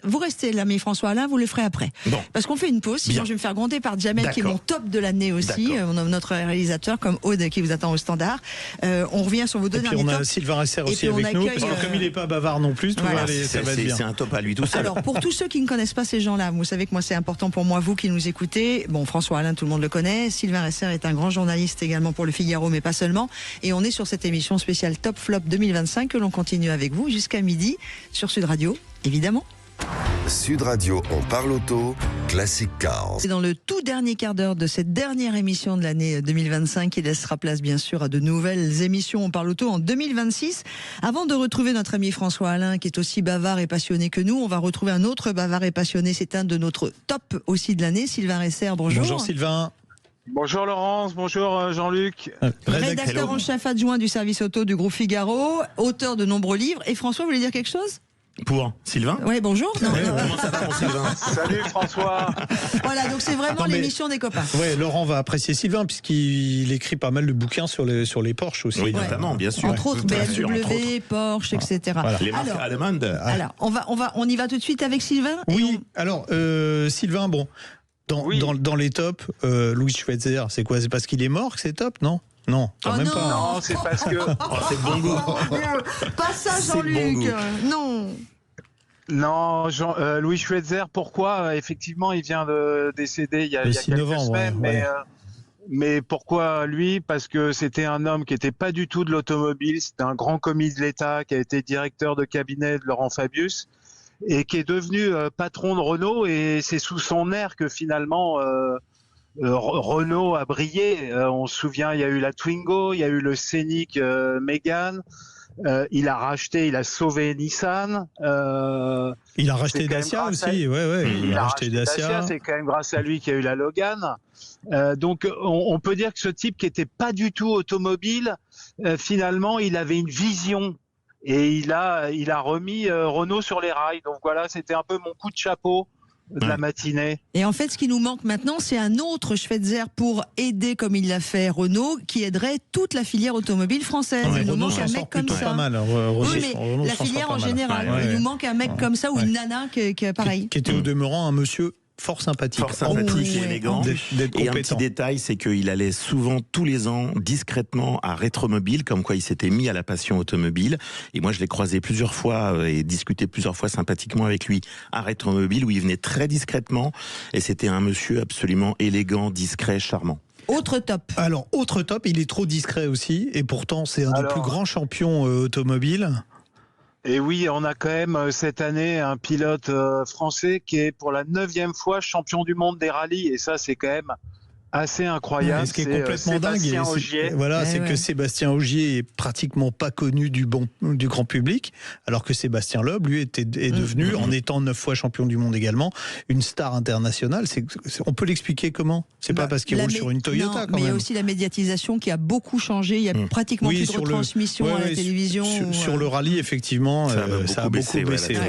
vous restez, l'ami François Alain, vous le ferez après. Bon. Parce qu'on fait une pause, sinon je vais me faire gronder par Jamel, qui est mon top de l'année aussi, notre réalisateur, comme Aude qui vous attend au standard. On revient sur vos deux derniers tops. Et puis on a Sylvain Resser aussi avec nous, parce que comme il n'est pas bavard non plus, tout va aller, ça va être bien. C'est un top à lui tout seul. Alors, pour tous ceux qui ne connaissent pas ces gens-là, vous savez que moi c'est important pour moi, vous qui nous écoutez. Bon, François Alain, tout le monde le connaît. Sylvain Resser est un grand journaliste également pour le Figaro, mais pas seulement. Et on est sur cette émission spéciale Top Flop 2025 que l'on continue avec vous jusqu'à midi sur Sud Radio, évidemment. Sud Radio, on parle auto, Classic Cars. C'est dans le tout dernier quart d'heure de cette dernière émission de l'année 2025 qui laissera place bien sûr à de nouvelles émissions On parle auto en 2026. Avant de retrouver notre ami François Alain qui est aussi bavard et passionné que nous, on va retrouver un autre bavard et passionné. C'est un de notre top aussi de l'année, Sylvain Resser. Bonjour. Bonjour Sylvain. Bonjour Laurence, bonjour Jean-Luc. Rédacteur en chef adjoint du service auto du groupe Figaro, auteur de nombreux livres. Et François, vous voulez dire quelque chose ? Pour Sylvain ? Oui, bonjour. Comment ça va, mon Sylvain ? Salut François. Voilà, donc c'est vraiment l'émission des copains. Ouais, Laurent va apprécier Sylvain puisqu'il écrit pas mal de bouquins sur les Porsche aussi. Oui, notamment, bien sûr. Entre autres, BMW, Porsche, etc. Voilà. Les marques allemandes. Alors, on y va tout de suite avec Sylvain ? Oui, alors Sylvain, bon, dans les tops, Louis Schweitzer, c'est quoi ? C'est parce qu'il est mort que c'est top, non ? Non, quand même pas. Non, c'est parce que... c'est de bon goût. Pas ça, Jean-Luc. Non. Non, Louis Schweitzer, pourquoi ? Effectivement, il vient de décéder il y a quelques semaines, mais pourquoi lui ? Parce que c'était un homme qui n'était pas du tout de l'automobile, c'était un grand commis de l'État qui a été directeur de cabinet de Laurent Fabius et qui est devenu patron de Renault, et c'est sous son air que finalement... Renault a brillé. On se souvient, il y a eu la Twingo, il y a eu le Scénic Mégane. Il a sauvé Nissan. Il a racheté Dacia aussi. Il a racheté Dacia. C'est quand même grâce à lui qu'il y a eu la Logan. Donc, on peut dire que ce type qui n'était pas du tout automobile, finalement, il avait une vision et il a remis Renault sur les rails. Donc voilà, c'était un peu mon coup de chapeau de la matinée. Et en fait, ce qui nous manque maintenant, c'est un autre Schweitzer pour aider, comme il l'a fait Renault, qui aiderait toute la filière automobile française. Il nous manque un mec comme ça. Pas mal, oui, mais la filière en général. Il nous manque un mec comme ça ou une nana qui est pareil. Qui était au demeurant un monsieur fort sympathique et élégant. Et un petit détail, c'est qu'il allait souvent tous les ans discrètement à Rétromobile, comme quoi il s'était mis à la passion automobile. Et moi, je l'ai croisé plusieurs fois et discuté plusieurs fois sympathiquement avec lui à Rétromobile, où il venait très discrètement. Et c'était un monsieur absolument élégant, discret, charmant. Autre top. Alors, autre top, il est trop discret aussi. Et pourtant, c'est un des plus grands champions automobiles. Et oui, on a quand même cette année un pilote français qui est pour la 9e fois champion du monde des rallyes. Et ça, c'est quand même assez incroyable. Et ce qui est complètement dingue, c'est que Sébastien Ogier est pratiquement pas connu du grand public, alors que Sébastien Loeb, lui, est devenu, en étant 9 fois champion du monde également, une star internationale. On peut l'expliquer comment ? C'est pas parce qu'il roule sur une Toyota, quand même. Mais il y a aussi la médiatisation qui a beaucoup changé. Il y a pratiquement plus de retransmission à la télévision. Sur le rallye, effectivement, ça a beaucoup baissé.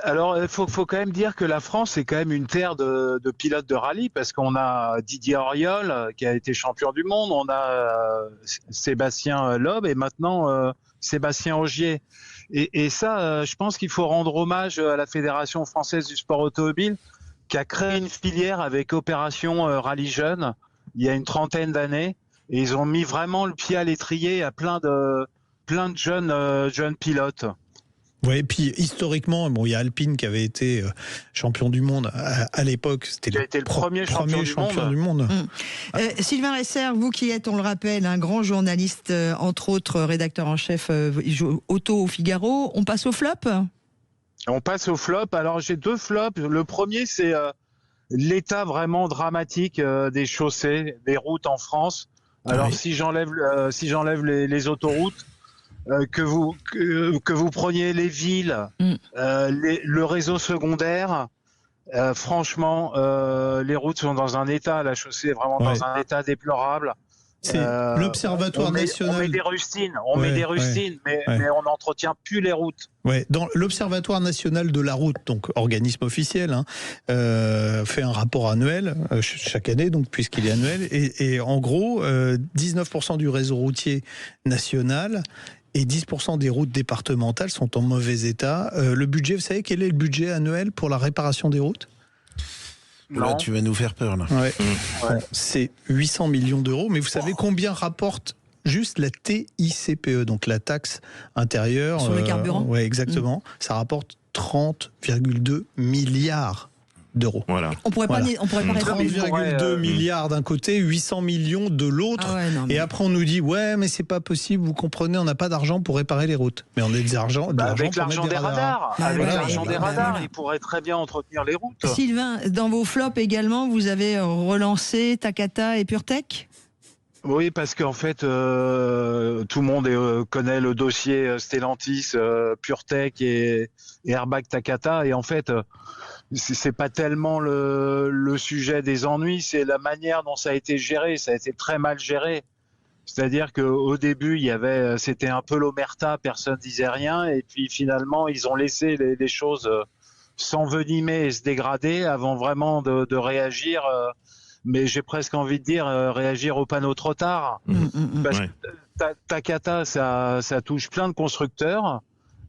Alors, il faut quand même dire que la France est quand même une terre de pilotes de rallye, parce qu'on a Didier Auriol qui a été champion du monde, on a Sébastien Loeb et maintenant Sébastien Ogier. Et ça, je pense qu'il faut rendre hommage à la Fédération française du sport automobile qui a créé une filière avec Opération Rallye Jeune il y a une 30aine d'années, et ils ont mis vraiment le pied à l'étrier à plein de jeunes pilotes. Oui, et puis historiquement, il y a Alpine qui avait été champion du monde à l'époque. C'était le premier champion du monde. Sylvain Resser, vous qui êtes, on le rappelle, un grand journaliste, entre autres rédacteur en chef auto au Figaro. On passe au flop ? On passe au flop. Alors j'ai 2 flops. Le premier, c'est l'état vraiment dramatique des chaussées, des routes en France. Alors si j'enlève les autoroutes, que vous preniez les villes, le réseau secondaire, franchement, les routes sont dans un état, la chaussée est vraiment dans un état déplorable. C'est l'Observatoire national. On met des rustines, mais on n'entretient plus les routes. Ouais, dans l'Observatoire national de la route, donc organisme officiel, fait un rapport annuel chaque année, donc puisqu'il est annuel, et en gros, 19% du réseau routier national et 10% des routes départementales sont en mauvais état. Le budget, vous savez quel est le budget annuel pour la réparation des routes ? Là, tu vas nous faire peur, là. Bon, c'est 800 millions d'euros, mais vous savez combien rapporte juste la TICPE, donc la taxe intérieure sur le carburant. Oui, exactement. Ça rapporte 30,2 milliards d'euros. Voilà. On pourrait pas 30,2 milliards d'un côté, 800 millions de l'autre. Et après on nous dit mais c'est pas possible, vous comprenez, on n'a pas d'argent pour réparer les routes. Mais on a de l'argent avec l'argent des radars. Avec l'argent des radars, il ils pourraient très bien entretenir les routes. Sylvain, dans vos flops également, vous avez relancé Takata et PureTech ? Oui, parce qu'en fait, tout le monde connaît le dossier Stellantis, PureTech et Airbag Takata, et en fait, c'est pas tellement le sujet des ennuis, c'est la manière dont ça a été géré. Ça a été très mal géré. C'est-à-dire qu'au début, c'était un peu l'omerta, personne disait rien, et puis finalement, ils ont laissé les choses s'envenimer et se dégrader avant vraiment de réagir. Mais j'ai presque envie de dire réagir au panneau trop tard. Parce que Takata, ça touche plein de constructeurs.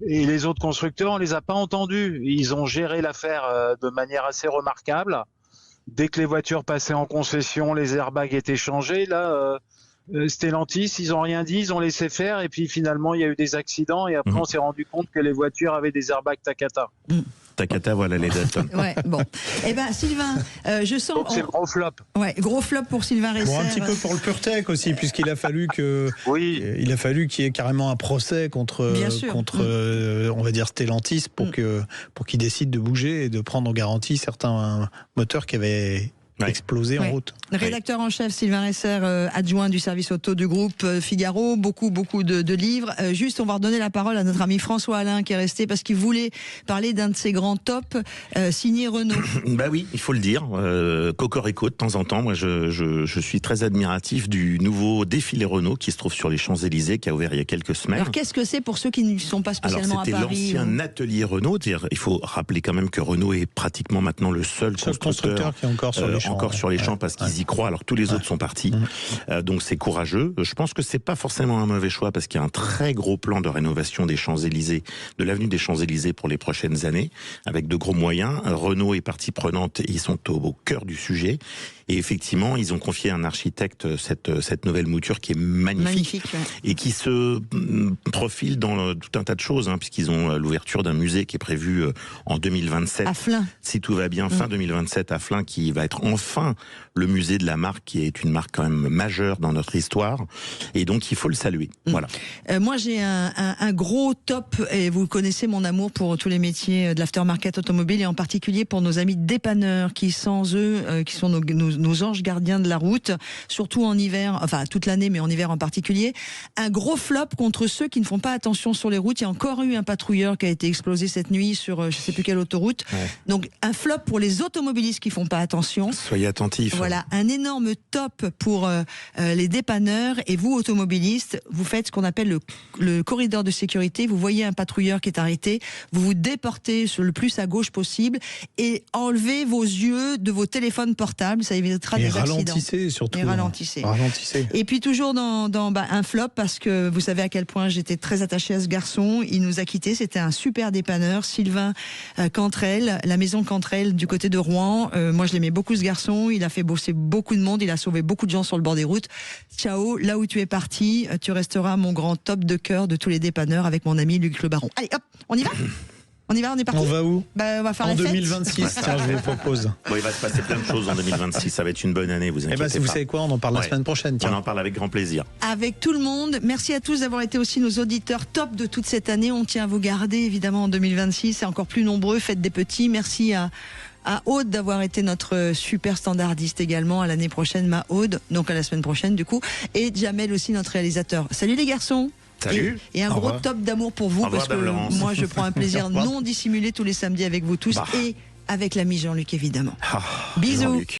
Et les autres constructeurs, on les a pas entendus. Ils ont géré l'affaire de manière assez remarquable. Dès que les voitures passaient en concession, les airbags étaient changés. Là, Stellantis, ils ont rien dit, ils ont laissé faire. Et puis finalement, il y a eu des accidents. Et après, on s'est rendu compte que les voitures avaient des airbags Takata. Takata, voilà les Dalton. Bon. Eh ben, Sylvain, je sens. Donc c'est le gros flop. Ouais, gros flop pour Sylvain Resser. Un petit peu pour le PureTech aussi, puisqu'il a fallu il a fallu qu'il y ait carrément un procès contre on va dire Stellantis pour qu'il décide de bouger et de prendre en garantie certains moteurs qui avaient exploser en route. Rédacteur en chef Sylvain Resser, adjoint du service auto du groupe Figaro, beaucoup de livres. Juste, on va redonner la parole à notre ami François Alain qui est resté parce qu'il voulait parler d'un de ses grands tops signé Renault. Bah oui, il faut le dire. Cocorico de temps en temps. Moi, je suis très admiratif du nouveau défilé Renault qui se trouve sur les Champs-Élysées, qui a ouvert il y a quelques semaines. Alors qu'est-ce que c'est pour ceux qui ne sont pas spécialement à Paris? Alors c'était l'ancien atelier Renault. Il faut rappeler quand même que Renault est pratiquement maintenant le seul constructeur qui est encore sur les champs, parce qu'ils y croient. Alors tous les autres sont partis. Donc c'est courageux. Je pense que c'est pas forcément un mauvais choix parce qu'il y a un très gros plan de rénovation des Champs-Élysées, de l'avenue des Champs-Élysées pour les prochaines années, avec de gros moyens. Renault est partie prenante et ils sont au cœur du sujet. Et effectivement, ils ont confié à un architecte cette nouvelle mouture qui est magnifique et qui se profile dans tout un tas de choses, puisqu'ils ont l'ouverture d'un musée qui est prévu en 2027. À Flins. Si tout va bien, fin 2027 à Flins, qui va être enfin le musée de la marque, qui est une marque quand même majeure dans notre histoire. Et donc, il faut le saluer. Voilà. Moi, j'ai un gros top, et vous connaissez mon amour pour tous les métiers de l'aftermarket automobile, et en particulier pour nos amis dépanneurs, qui sans eux, qui sont nos anges gardiens de la route, surtout en hiver, enfin toute l'année, mais en hiver en particulier. Un gros flop contre ceux qui ne font pas attention sur les routes. Il y a encore eu un patrouilleur qui a été explosé cette nuit sur je sais plus quelle autoroute. Donc un flop pour les automobilistes qui font pas attention. Soyez attentifs. Voilà, un énorme top pour les dépanneurs. Et vous, automobilistes, vous faites ce qu'on appelle le corridor de sécurité. Vous voyez un patrouilleur qui est arrêté, vous vous déportez sur le plus à gauche possible et enlevez vos yeux de vos téléphones portables. Ça évitera des accidents. Ralentissez surtout. Et ralentissez. Ralentissez. Et puis toujours dans un flop, parce que vous savez à quel point j'étais très attachée à ce garçon. Il nous a quittés. C'était un super dépanneur, Sylvain Cantrel, la maison Cantrel du côté de Rouen. Moi, je l'aimais beaucoup, ce garçon. Il a fait bosser beaucoup de monde. Il a sauvé beaucoup de gens sur le bord des routes. Ciao, là où tu es parti, tu resteras mon grand top de cœur de tous les dépanneurs avec mon ami Luc Le Baron. Allez, hop, on y va? On y va, on est parti. On va où? On va faire en la fête. 2026, tiens, je vous propose. Bon, il va se passer plein de choses en 2026. Ça va être une bonne année, vous inquiétez pas. Vous savez quoi? On en parle la semaine prochaine. Tiens. On en parle avec grand plaisir. Avec tout le monde. Merci à tous d'avoir été aussi nos auditeurs top de toute cette année. On tient à vous garder, évidemment, en 2026. Et encore plus nombreux. Faites des petits. Merci à Aude d'avoir été notre super standardiste également. À l'année prochaine, ma Aude. Donc à la semaine prochaine, du coup. Et Jamel aussi, notre réalisateur. Salut les garçons. Salut. Et un gros top d'amour pour vous, parce que moi je prends un plaisir non dissimulé tous les samedis avec vous tous et avec l'ami Jean-Luc évidemment. Bisous. Jean-Luc.